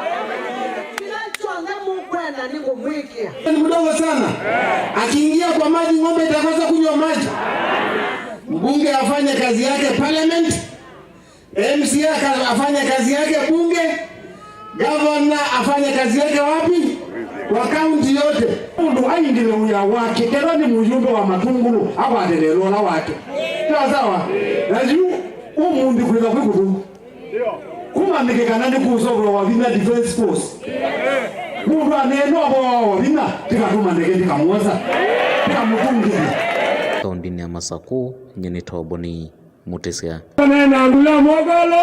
kila chonde mukwenda niko mwikia ni mdogo sana akiingia kwa maji ng'ombe itakosa kunywa maji mbunge afanye kazi yake parliament, MCA afanye kazi yake bunge, governor afanye kazi yake wapi? Kwa county yote. Mundu aindile uya wake, kero ni mujumbe wa Matungulu, abadelelo la wake. Sawa. Najiu umundu kuza kwikudu. Kuma nikikanani kusobro wa Vina Defense Force. Mundu aneno abo Vina tikatuma ndege tikamuoza. Tikamutungi. Kaundini ya Masako nyene Toboni Mutesia. Nena ngula mogolo.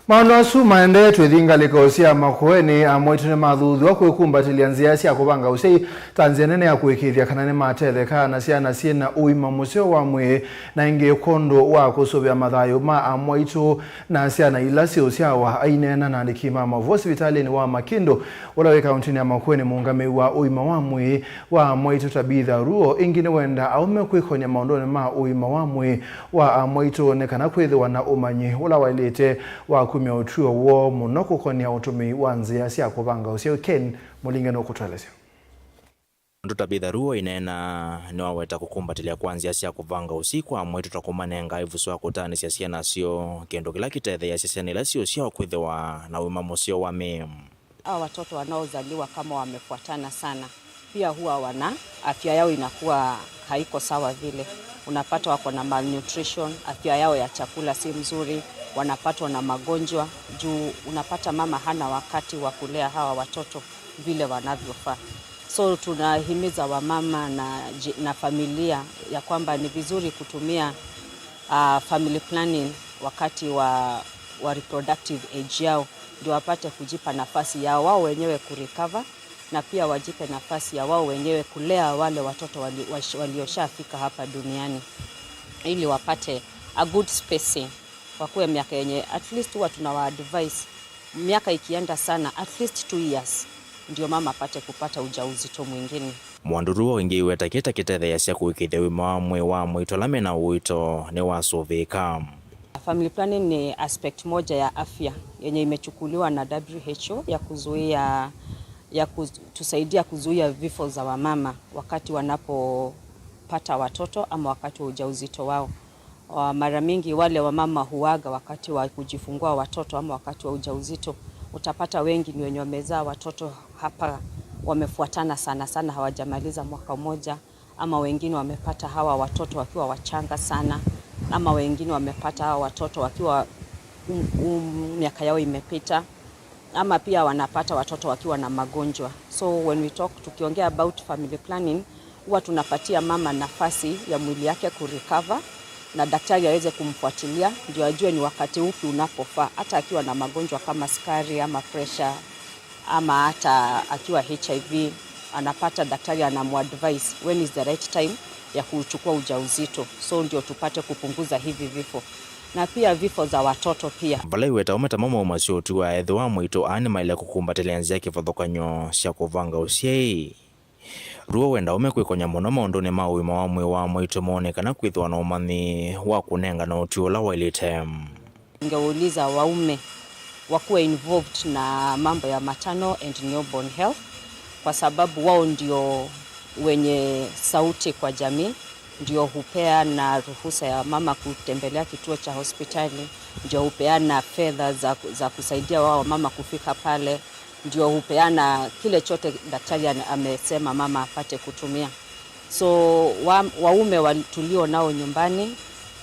Maonosu maende twethinga likosia makoeni amwetune mathuthu akwikumbatilia nzia cia kubanga usei Tanzania ya kwikithia kana ni mateleka na ciana ciena uima museo wa mwe na ingi kondo wa kusubia mathayo ma amwaitu na ciana ila cio ciawa ainena na ndikima Mauvoo hospitalini wa Makindo ula we kauntini ya Makueni muungame wa uima wa mwe wa amwaitu Tabitha Ruo ingine wenda aume kwikonya maondone ma uima wa mwe wa amwaitu nekana kwithiwa na umanyi ula wailite wa kumia utuo wo munoko konia utumi wanzia cia kubanga usio Ken mulingano kutwelesio Tabitha Ruo inena niwaweta kukumbatilia kwanzia cia kuvanga usiku amwetu takumanenga ivuswa kutani cia ciana cio kendo kila kitethe ya ciana ila cio cia kwithiwa na wima musio wa mem. Hao watoto wanaozaliwa kama wamefuatana sana pia huwa wana afya yao inakuwa haiko sawa vile. Unapata wako na malnutrition, afya yao ya chakula si mzuri, wanapatwa na magonjwa juu unapata mama hana wakati wa kulea hawa watoto vile wanavyofaa. So tunahimiza wamama na familia ya kwamba ni vizuri kutumia family planning wakati wa reproductive age yao ndio wapate kujipa nafasi ya wao wenyewe kurecover na pia wajipe nafasi ya wao wenyewe kulea wale watoto walioshafika hapa duniani ili wapate a good spacing kwa kuwa miaka yenye at least huwa tunawaadvise miaka ikienda sana at least 2 years ndio mama apate kupata ujauzito mwingine. Mwanduruo wengi wetakita kitethe ya cia kuikithia wima wa mwito lame na uito ni wasoveka. Family planning ni aspect moja ya afya yenye imechukuliwa na WHO ya kutusaidia kuzuia vifo za wamama wakati wanapopata watoto ama wakati wa ujauzito wao. Mara mingi wale wamama huaga wakati wa kujifungua watoto ama wakati wa ujauzito. Utapata wengi ni wenye wamezaa watoto hapa wamefuatana sana hawajamaliza mwaka mmoja, ama wengine wamepata hawa watoto wakiwa wachanga sana, ama wengine wamepata hawa watoto wakiwa miaka yao imepita, ama pia wanapata watoto wakiwa na magonjwa. So when we tukiongea about family planning, huwa tunapatia mama nafasi ya mwili yake kurecover na daktari aweze kumfuatilia ndio ajue ni wakati upi unapofaa, hata akiwa na magonjwa kama sukari ama pressure ama hata akiwa HIV anapata daktari anamuadvise when is the right time ya kuchukua ujauzito, so ndio tupate kupunguza hivi vifo na pia vifo za watoto pia. Vala weta umeta mama umashotu wa edwa mwito anima ile kukumbatilia nzia kifadhokanyo cia kuvanga usiei. Ruo wenda umekwikonya muno maundone ma wima wa mwe wa mwito monekana kwithwa na umani wa kunenga na utiola wa ilite. Ngeuliza waume wakuwe involved na mambo ya maternal and newborn health kwa sababu wao ndio wenye sauti kwa jamii, ndio hupea na ruhusa ya mama kutembelea kituo cha hospitali, ndio hupeana fedha za kusaidia wao mama kufika pale, ndio hupeana kile chote daktari amesema mama apate kutumia. So waume tulio nao nyumbani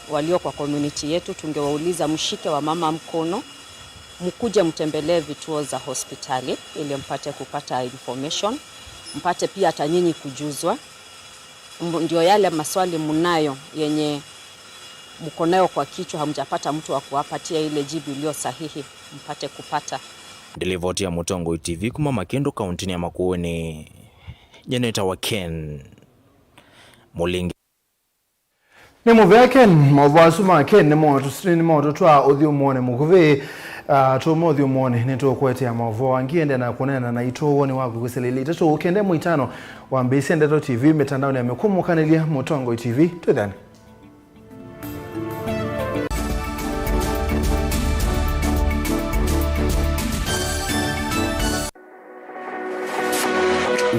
walio kwa community yetu tungewauliza mshike wa mama mkono, mkuje mtembelee vituo za hospitali ili mpate kupata information, mpate pia hata nyinyi kujuzwa. Ndio yale maswali mnayo yenye mko nayo kwa kichwa hamjapata mtu wa kuwapatia ile jibu iliyo sahihi mpate kupata. Delivoti ya Mutongo TV kuma Makindo kauntini ya Makueni. Jeneta wa Ken Mulingi. Ni Mauvoo Ken Mauvoo suma Ken ni moto twa uthi umone mukuve tumo uthi umone nito kwete ya Mauvoo angiende na kunena na ito woni wako kuseleli tato ukende muitano wa Mbisende TV mitandao ya mekumukanelia Mutongo TV tudhani.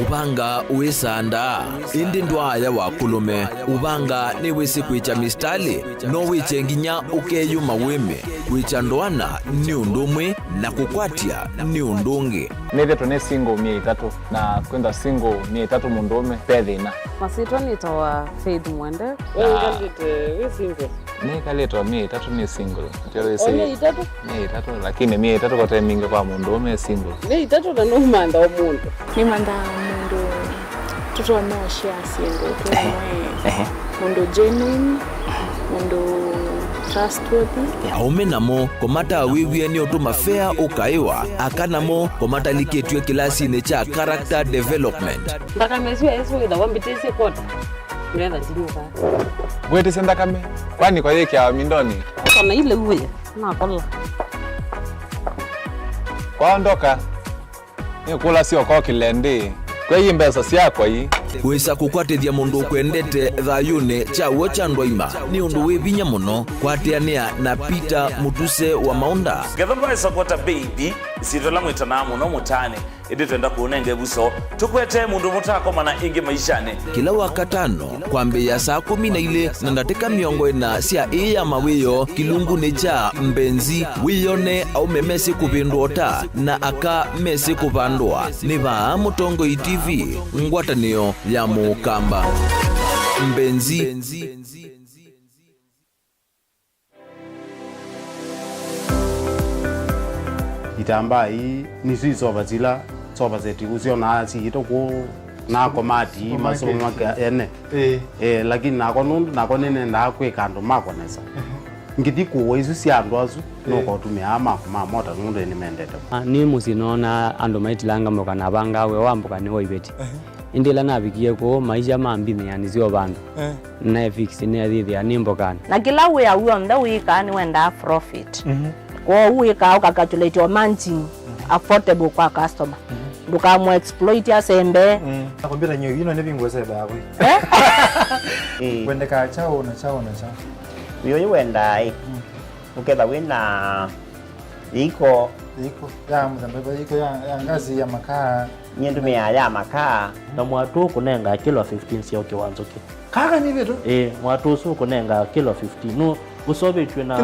ubanga uisanda indi ndwaya wakulume ubanga ni wisikwicha mistali no wichenginya ukeyuma wime wichandwana ni undumwe na kukwatia ni undungi neve tone single 300 na kwenda single 300 mundume pedhina masito nitawa Faith Mwende we single ni kaleto 300 ni single Onye 3 lakini 300 kwa mingi kwa mundume single ni 3 na no manda wa mundu ni manda mundu tuto no share single mundu genuine mundu trustworthy aume namo komata wiwie ni otuma fair ukaiwa akanamo komata liketwe kilasi ne cha character development ndaka mezu yesu ida wambitese kota mlenda tinuka gwete senda kame kwani kwa yeke ya mindoni kana ile uwe na kola kwaondoka ni kula sio kwa kilende kwa hii mbesa si yako hii wesa kukwatithia mundu kwendete thayune cha wochandwa ima ni undu wibinya muno kwatiania na Peter Mutuse wa Maunda gethomba esokota baby sitola mwitana muno mutane indi twenda kuonenge buso tukwete mundu mutako mana ingi maishane kila wakatano kwambia saa 12 na ndateka miongo ina sia iya mawiyo kilungu ni cha mbenzi wiyone au memesi kubindota na aka mesi kubandwa ni ba Mutongo TV ngwatanio ya Mukamba mbenzi itamba hii ni sisi soba zetu usiona si itoko na komati masomo yake ene lakini nako nene ndakwe kando makonesa ngidiko isu si andu azu no kotumia ama mota mundu ni mendete ni musinona ando maitilanga moka na banga we wambuka ni oibeti indila nabikie ko maisha mambini yani sio bandu na fix ni adhithi animbokana na kila we awu nda we kan wenda profit kwa we ka calculate your margin affordable kwa customer nduka mo exploit ya sembe nakwambia nyo yino nebingo seba yako wenda ka chao na chao yo wenda ukenda wina iko ya mzambeba iko ya ngazi ya makaa nyendumia ya makaa na mwatu kunenga kilo 15 sio kiwanzoke kaka ni vitu mwatu su kunenga kilo 15 no usobe tuna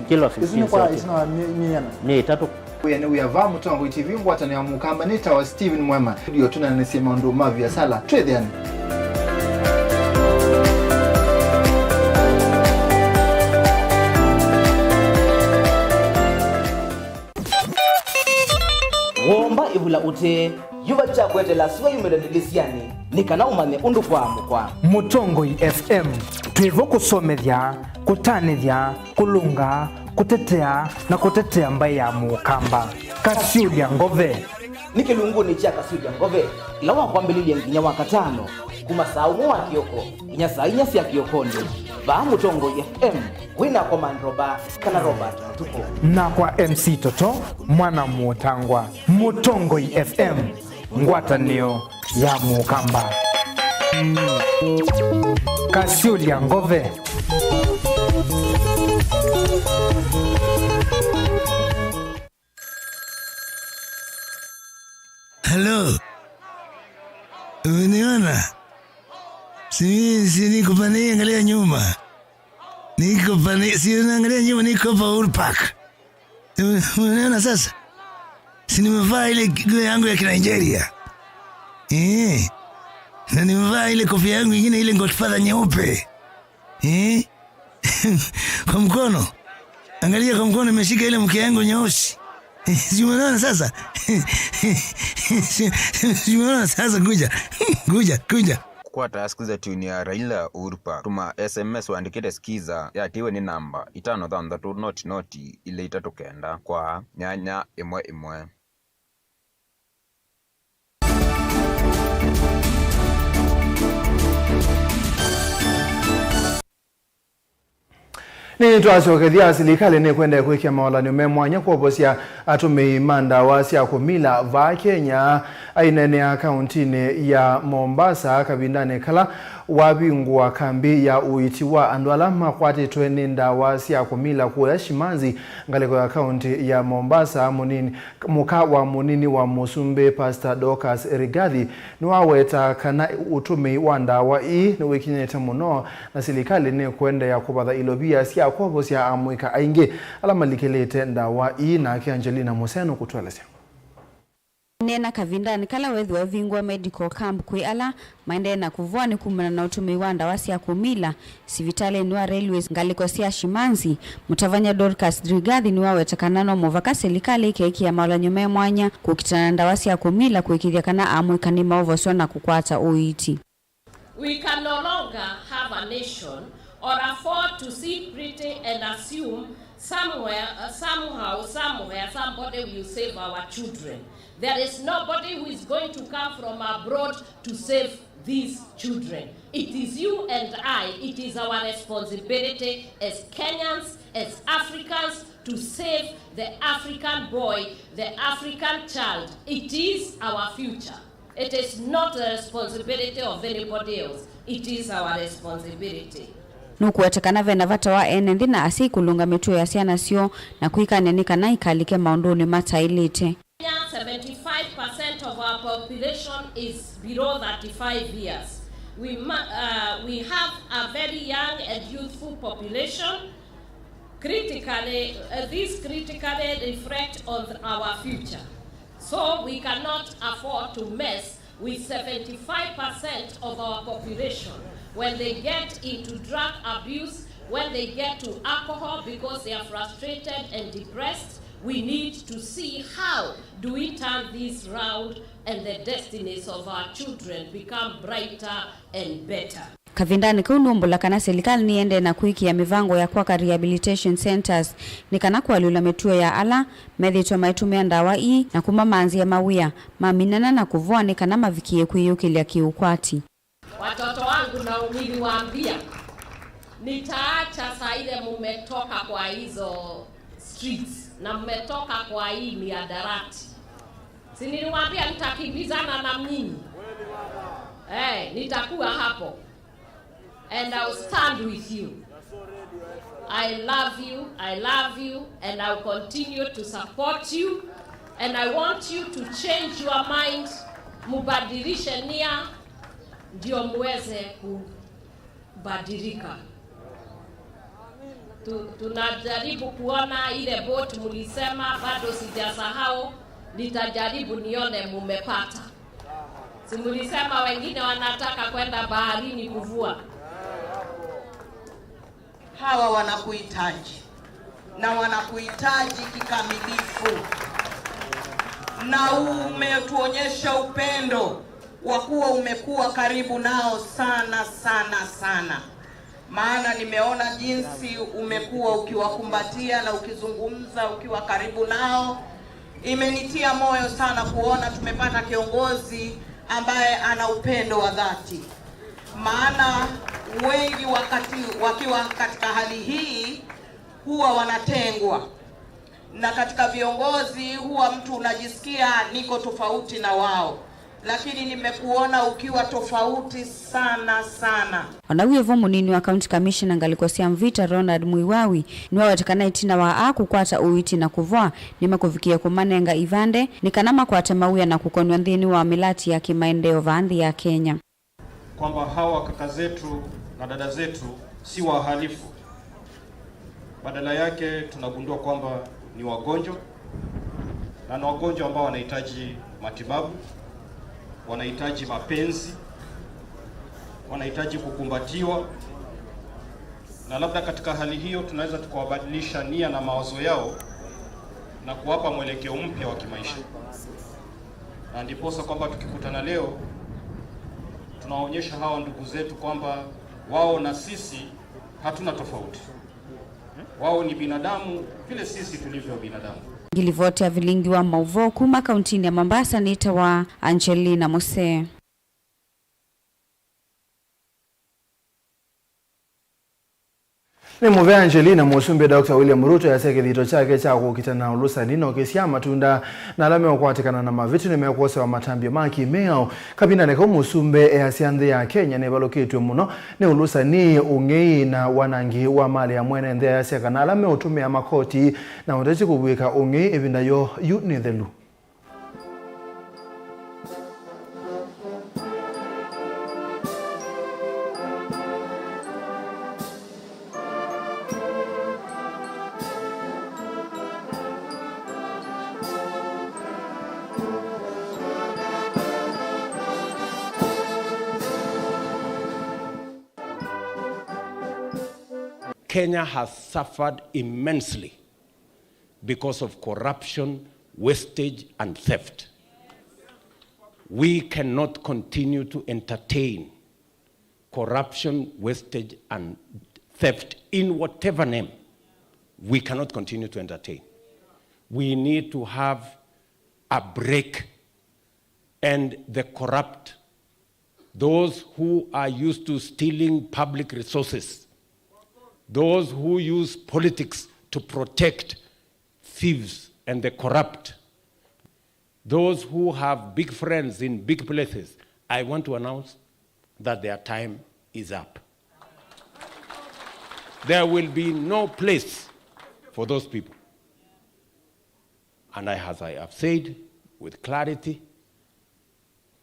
kilo 15 isina miana ni tatu uyane uyava Mutongo TV ngwatana ya Mukamba nita wa Steven Mwema ndio tunanasema ndo mavi ya sala twethiani womba ibula ute yuba cha kwetela siwa yumedelisiani nikana umane undu kwa mukwa Mutongo FM twivo kusomethya kutanithya kulunga kutetea na kutetea mbai ya Mukamba Kasiulia ngove nikilunguni cha Kasiulia ngove ila wakwambililie nginya wakatano kuma saa umu wa kioko inya saa inya siya kiokondo ba Mutongo FM wina komandroba kana Robert Mutuko na kwa MC Toto mwana Mutangwa Mutongo FM ngwatanio ya Mukamba Kasiulia ngove Hello. Uniona? Si niko pale angalia nyuma. Niko pale si unaangalia nyuma niko pa Urpak. Uniona sasa? Si nimevaa ile nguo yangu ya Nigeria. Na nimevaa ile kofia yangu nyingine ile Godfather nyeupe. Kwa mkono. Angalia kwa mkono nimeshika ile mke yangu nyeusi. Si unaona sasa? Si unaona sasa kuja. Kwa taskiza tuni ya Raila Urpa tuma SMS waandikite skiza ya tiwe ni namba 533 ile itatokenda kwa nyanya imwe. Ni twacokethia silikali ni kwenda kwikia mawalani memwanya kuobosia atume manda wasia kumila va Kenya ainene ya kauntini ya Mombasa kabindane kala wabingwa kambi ya uiti wa andu ala makwatitwe ni ndawa cia kumila kuoya shimanzi ngaliko ya kaunti ya Mombasa. Muka wa munini wa Musumbe Pastor Dorcas Rigathi niwaweta kana utumi wa ndawa ii ni wikinyete muno na serikali ni kwenda ya kubatha ilobia cia kobo cia amwika aingi ala malikelete ndawa ii na Angelina Museno kutweleza. Nena kavindani kala wethi wa Vingwa Medical Camp kwi ala maende na kuvua ni kumana na utumi wa ndawa cia kumila sivitale ni wa railways ngaliko cia shimanzi mutavanya Dorcas Rigathi ni wawetekanano muvaka serikali ikeiki ya maula nyume mwanya kukitana ndawa cia kumila kuikithia kana amwika ni Mauvoo so na kukwata uiti. We can no longer have a nation or afford to sit pretty and assume somewhere, somehow, somewhere, somebody will save our children. There is nobody who is going to come from abroad to save these children. It is you and I. It is our responsibility as Kenyans, as Africans, to save the African boy, the African child. It is our future. It is not the responsibility of anybody else. It is our responsibility. Nukuwetekana vena vata wa enendi na asi kulunga mituo ya siana sio na kuikanenika na ikalike maunduni matailite. 75% of our population is below 35 years. We have a very young and youthful population. Critically, this critically reflect on our future. So we cannot afford to mess with 75% of our population when they get into drug abuse, when they get to alcohol because they are frustrated and depressed. We need to see how do we turn this round and the destinies of our children become brighter and better. Kavindani kunumbula kana serikali niende na kuiki ya mivango ya kwa rehabilitation centers nikana kwa lula metuo ya ala medhito maitumia ndawa ii na kumamanzi ya mawia maminana na kuvua nikana mavikie kuiyukilia kiukwati. Watoto wangu na niliwaambia nitaacha saa ile mumetoka kwa hizo streets na mmetoka kwa hii miadarati. Si niliwaambia nitakimbizana na mnyinyi. Nitakuwa hapo. And I'll stand with you. I love you, and I'll continue to support you. And I want you to change your mind. Mubadilishe nia ndio muweze kubadilika. Tunajaribu kuona ile boat mulisema bado sijasahau, nitajaribu nione mumepata. Si mulisema wengine wanataka kwenda baharini kuvua. Hawa wanakuhitaji na wanakuhitaji kikamilifu, na umetuonyesha upendo wa kuwa umekuwa karibu nao sana sana sana. Maana nimeona jinsi umekuwa ukiwakumbatia na ukizungumza ukiwa karibu nao. Imenitia moyo sana kuona tumepata kiongozi ambaye ana upendo wa dhati. Maana wengi wakiwa katika hali hii huwa wanatengwa. Na katika viongozi huwa mtu unajisikia niko tofauti na wao. Lakini nimekuona ukiwa tofauti sana sana. Wanawevo munini wa County Commissioner ngalikosia mvita Ronald Muiwawi niwa watakana itina wa kukwata uiti na kuvua nima kufikia kumanenga Ivande nikanama kwa temawia na kukonwa ndhini wa milati ya kimaendeo vaandhi ya Kenya. Kwamba hawa kaka zetu na dada zetu si wahalifu. Badala yake tunagundua kwamba ni wagonjwa, na ni wagonjwa ambao wanahitaji matibabu, wanahitaji mapenzi, wanahitaji kukumbatiwa. Na labda katika hali hiyo tunaweza tukawabadilisha nia na mawazo yao na kuwapa mwelekeo mpya wa kimaisha. Na ndiposa kwamba tukikutana leo tunaonyesha hawa ndugu zetu kwamba wao na sisi hatuna tofauti. Wao ni binadamu vile sisi tulivyo binadamu. Gilivote ya Vilingi wa Mauvoo kuma kauntini ya Mombasa nita wa Angelina Museno. Ni Muve Angelina Musumbe Dr. William Ruto yaseke thito chake cha kukitana ulusani no kisia matunda na alame okwatikana na mavitu nimekose wa matambio maki meo kabina neko Musumbe yasiandhe ya Kenya ne baloketwe muno ne ulusani ungei na wanangi wa mali ya mwene ndhe yaseka na alame utume makoti na undechi kubweka ungei ebindayo yunethelu. Kenya has suffered immensely because of corruption, wastage, and theft. We cannot continue to entertain corruption, wastage, and theft in whatever name. We cannot continue to entertain. We need to have a break, and the corrupt, those who are used to stealing public resources, those who use politics to protect thieves and the corrupt, those who have big friends in big places, I want to announce that their time is up. There will be no place for those people. And as I have said with clarity,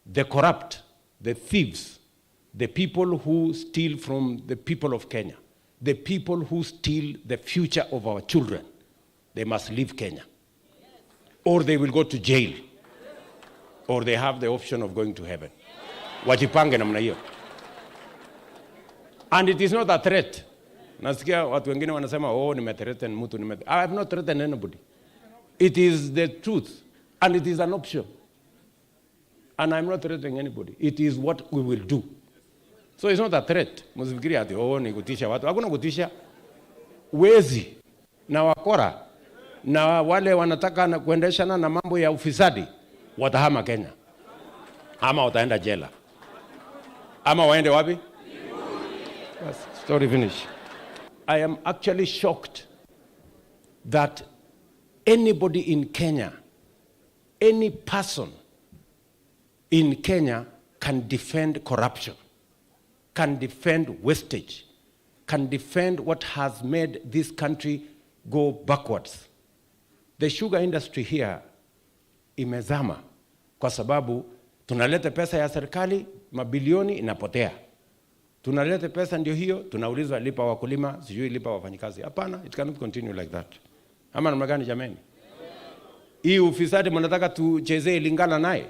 the corrupt, the thieves, the people who steal from the people of Kenya, the people who steal the future of our children, they must leave Kenya. Or they will go to jail. Or they have the option of going to heaven. Wajipange namna hiyo. And it is not a threat. Nasikia watu wengine wanasema, oh, nimethreaten mtu, I have not threatened anybody. It is the truth. And it is an option. And I'm not threatening anybody. It is what we will do. So it's not a threat. Msifikiri ati ni kutisha watu. Hakuna kutisha. Wezi na wakora na wale wanataka kuendeshana na mambo ya ufisadi watahama Kenya. Ama wataenda jela. Ama waende wapi? Story finish. I am actually shocked that anybody in Kenya, any person in Kenya can defend corruption, can defend wastage, can defend what has made this country go backwards. The sugar industry here imezama kwa sababu tunaleta pesa ya serikali, mabilioni inapotea. Tunaleta pesa ndio hiyo, tunaulizwa lipa wakulima, sijui lipa wafanyikazi. Hapana, it cannot continue like that. Ama namna gani jameni? Hii ufisadi mnataka tuchezee Lingala naye?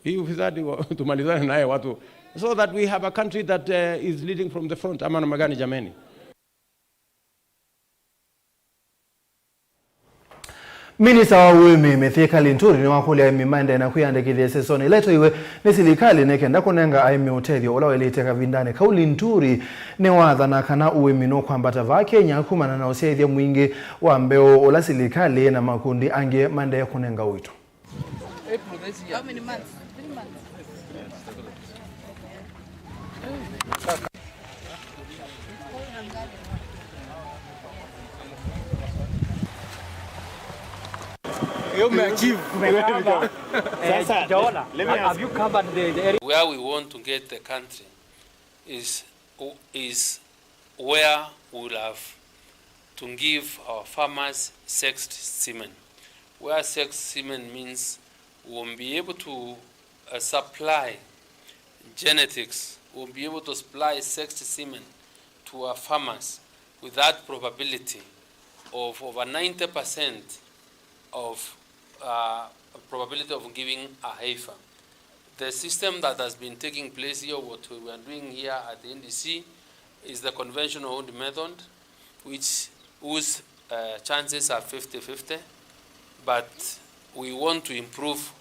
Hii ufisadi tumalizane naye watu, so that we have a country that is leading from the front. Ama namna gani jameni? Minista wa uwimi metheka linturi ni wakuli ya mimanda na kuyandekithia sesoni leto iwe ni silikali nekenda kunenga aimi utethio ula weliteka vindane kauli nturi ni wathana kana uwimi no kwambata va Kenya kumana na usethia mwingi wa mbeo ula silikali na makundi ange manda ya kunenga uitu. How many months? 3 months. Where we want to get the country is where we will have to give our farmers sexed semen. Where sexed semen means we will be able to supply genetics, we will be able to supply sexed semen to our farmers with that probability of over 90% of probability of giving a heifer. The system that has been taking place here, what we are doing here at the NDC, is the conventional owned method, whose chances are 50-50, but we want to improve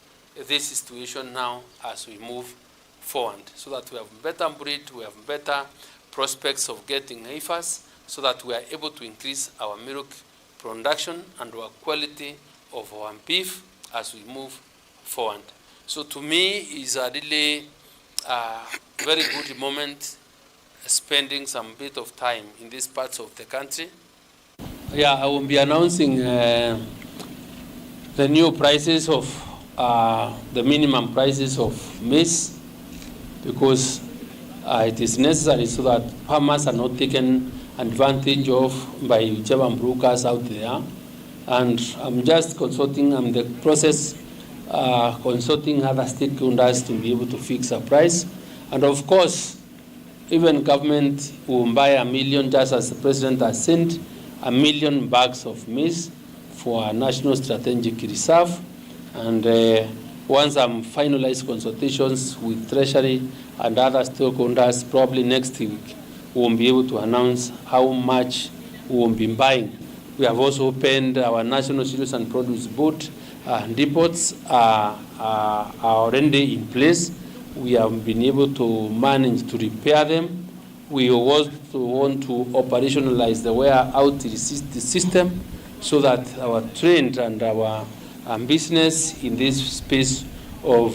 this situation now as we move forward, so that we have better breed, we have better prospects of getting heifers, so that we are able to increase our milk production and our quality of our beef as we move forward. So to me, is a really very good moment spending some bit of time in these parts of the country. Yeah, I will be announcing the new prices of the minimum prices of maize, because it is necessary so that farmers are not taken advantage of by whichever brokers out there. And I'm just consulting, I'm in the process consulting other stakeholders to be able to fix a price. And of course, even government will buy 1 million, just as the president has sent 1 million bags of maize for a national strategic reserve. And once I'm finalized consultations with Treasury and other stakeholders, probably next week, we'll be able to announce how much we will be buying. We have also opened our National Cereals and Produce Board. Depots are already in place. We have been able to manage to repair them. We also want to operationalize the warehouse system so that our trend and our business in this space of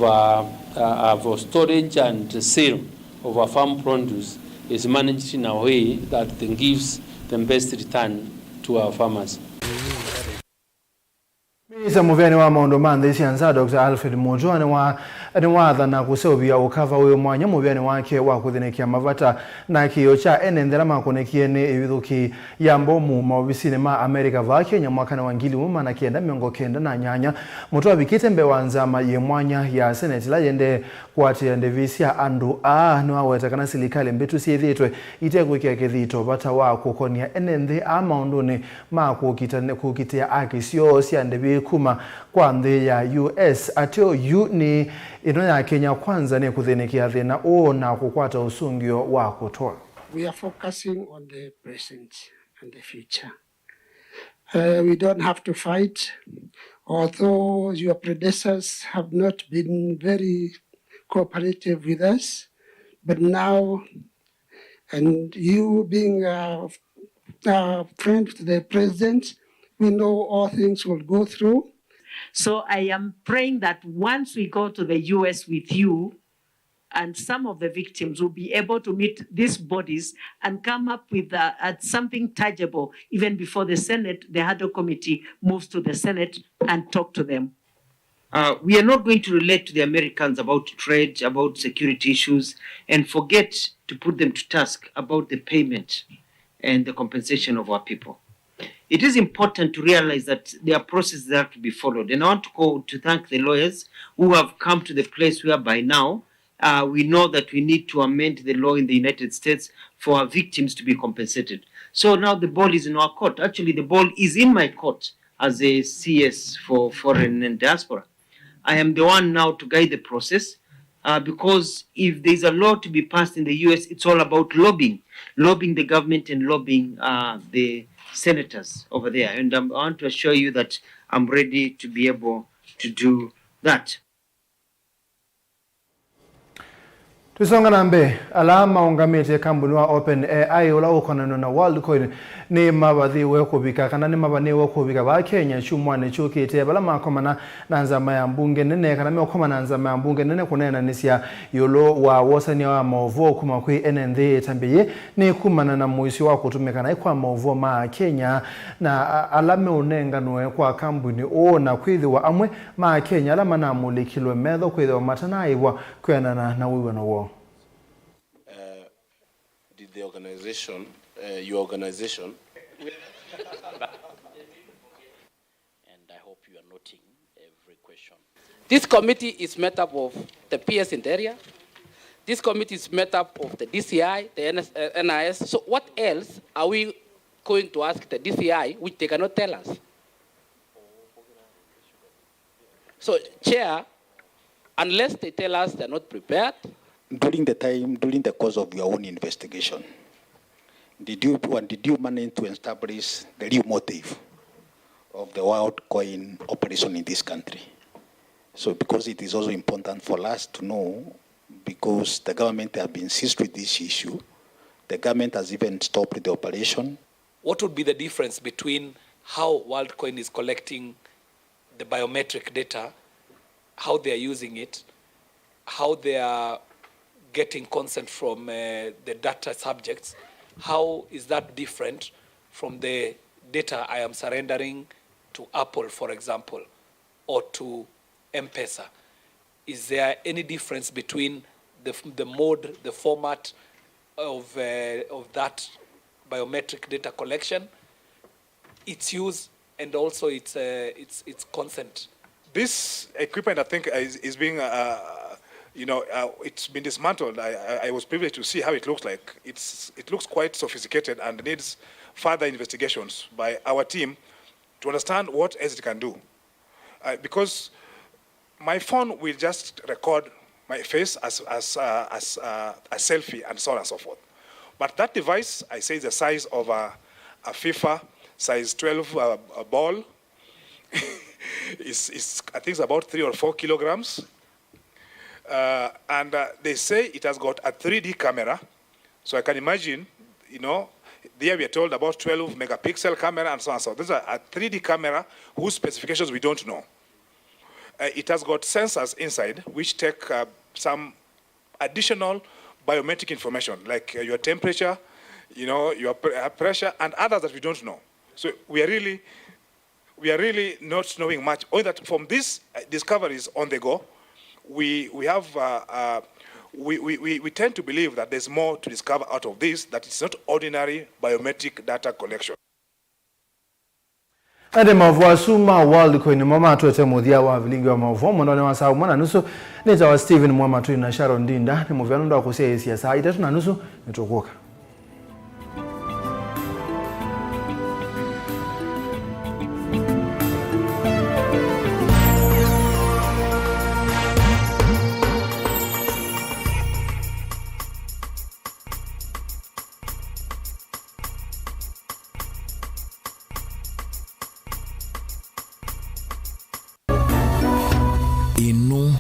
storage and sale of our farm produce is managed in a way that then gives the best return to our farmers. Minista muvyani wa maondo manthe sianza Dr. Alfred Mutua ni watha na kuseubia ukava uyu mwanya muvyani wake wa kuthinikia mavata na kiyo cha enendera makonekie ni ibithuki ya mbomu maobisini ma Amerika va Kenya mwakana wa 1998 Mutua bikite mbewa nzama ye mwanya ya Senate la yende kwatia ndevisia andu ni wawetakana silikali mbitu siethitwe itegwikia kithito bata wa kukonia enende maondoni ma kukitia akisio sia ndevi kuma kwa nthi ya US atio yu ni ino ya Kenya kwanza ni kuthinikia thina na kukwata usungio wa kutoa. We are focusing on the present and the future. We don't have to fight, although your predecessors have not been very cooperative with us, but now, and you being a friend to the president, we know all things will go through. So I am praying that once we go to the US with you, and some of the victims will be able to meet these bodies and come up with something tangible even before the Senate, the HADO committee moves to the Senate and talk to them. We are not going to relate to the Americans about trade, about security issues, and forget to put them to task about the payment and the compensation of our people. It is important to realize that there are processes that have to be followed. And I want to thank the lawyers who have come to the place where by now we know that we need to amend the law in the United States for our victims to be compensated. So now the ball is in our court. Actually, the ball is in my court as a CS for foreign and diaspora. I am the one now to guide the process because if there's a law to be passed in the US, it's all about lobbying the government and lobbying the senators over there. And I want to assure you that I'm ready to be able to do that. Tusonga nambe alama ungamete kambuni wa Open AI ula ukonano na Worldcoin ni mabathi wekubika kana ni mabane wekubika ba Kenya chumwane chukite bala makomana na nzama ya mbunge nene kana mekoma na nzama ya mbunge nene kunena nisia yolo wa wasani wa Mauvoo kuma kwi NND tambiye ni kumana na muisi wa kutumika na kwa Mauvoo ma Kenya na alame unenga noe kwa kambuni na kwithi wa amwe ma Kenya alama na mulikilwe medho kwithi wa matanaiwa kwenana na wiwa na wo. Did the organization, your organization, and I hope you are noting every question. This committee is made up of the PS Interior. This committee is made up of the DCI, the NIS. So what else are we going to ask the DCI, which they cannot tell us? So, Chair, unless they tell us they're not prepared. During the course of your own investigation, did you manage to establish the real motive of the WorldCoin operation in this country? So, because it is also important for us to know, because the government have been seized with this issue, the government has even stopped the operation. What would be the difference between how WorldCoin is collecting the biometric data, how they are using it, how they are getting consent from the data subjects, how is that different from the data I am surrendering to Apple, for example, or to M-Pesa? Is there any difference between the mode, the format of that biometric data collection, its use, and also its consent? This equipment, I think, is being, it's been dismantled. I was privileged to see how it looks like. It looks quite sophisticated and needs further investigations by our team to understand what else it can do. Because my phone will just record my face as a selfie and so on and so forth. But that device, I say, is the size of a FIFA size 12 ball. I think it's about 3 or 4 kilograms. And they say it has got a 3D camera. So I can imagine, there we are told about 12 megapixel camera and so on and so on. This is a 3D camera whose specifications we don't know. It has got sensors inside which take some additional biometric information, like your temperature, your pressure, and others that we don't know. So we are really not knowing much. Only that from these discoveries on the go, we tend to believe that there's more to discover out of this, that it's not ordinary biometric data collection. Ade Mauvoo asuma world kwenye mama tuete muthia wa Vilingi wa Mauvoo mwandone wa saa mwana nusu nita wa Steven Mwema tu na Sharon Ndinda ni muviano ndo akusia siasa 3:30 nitukuka. Inu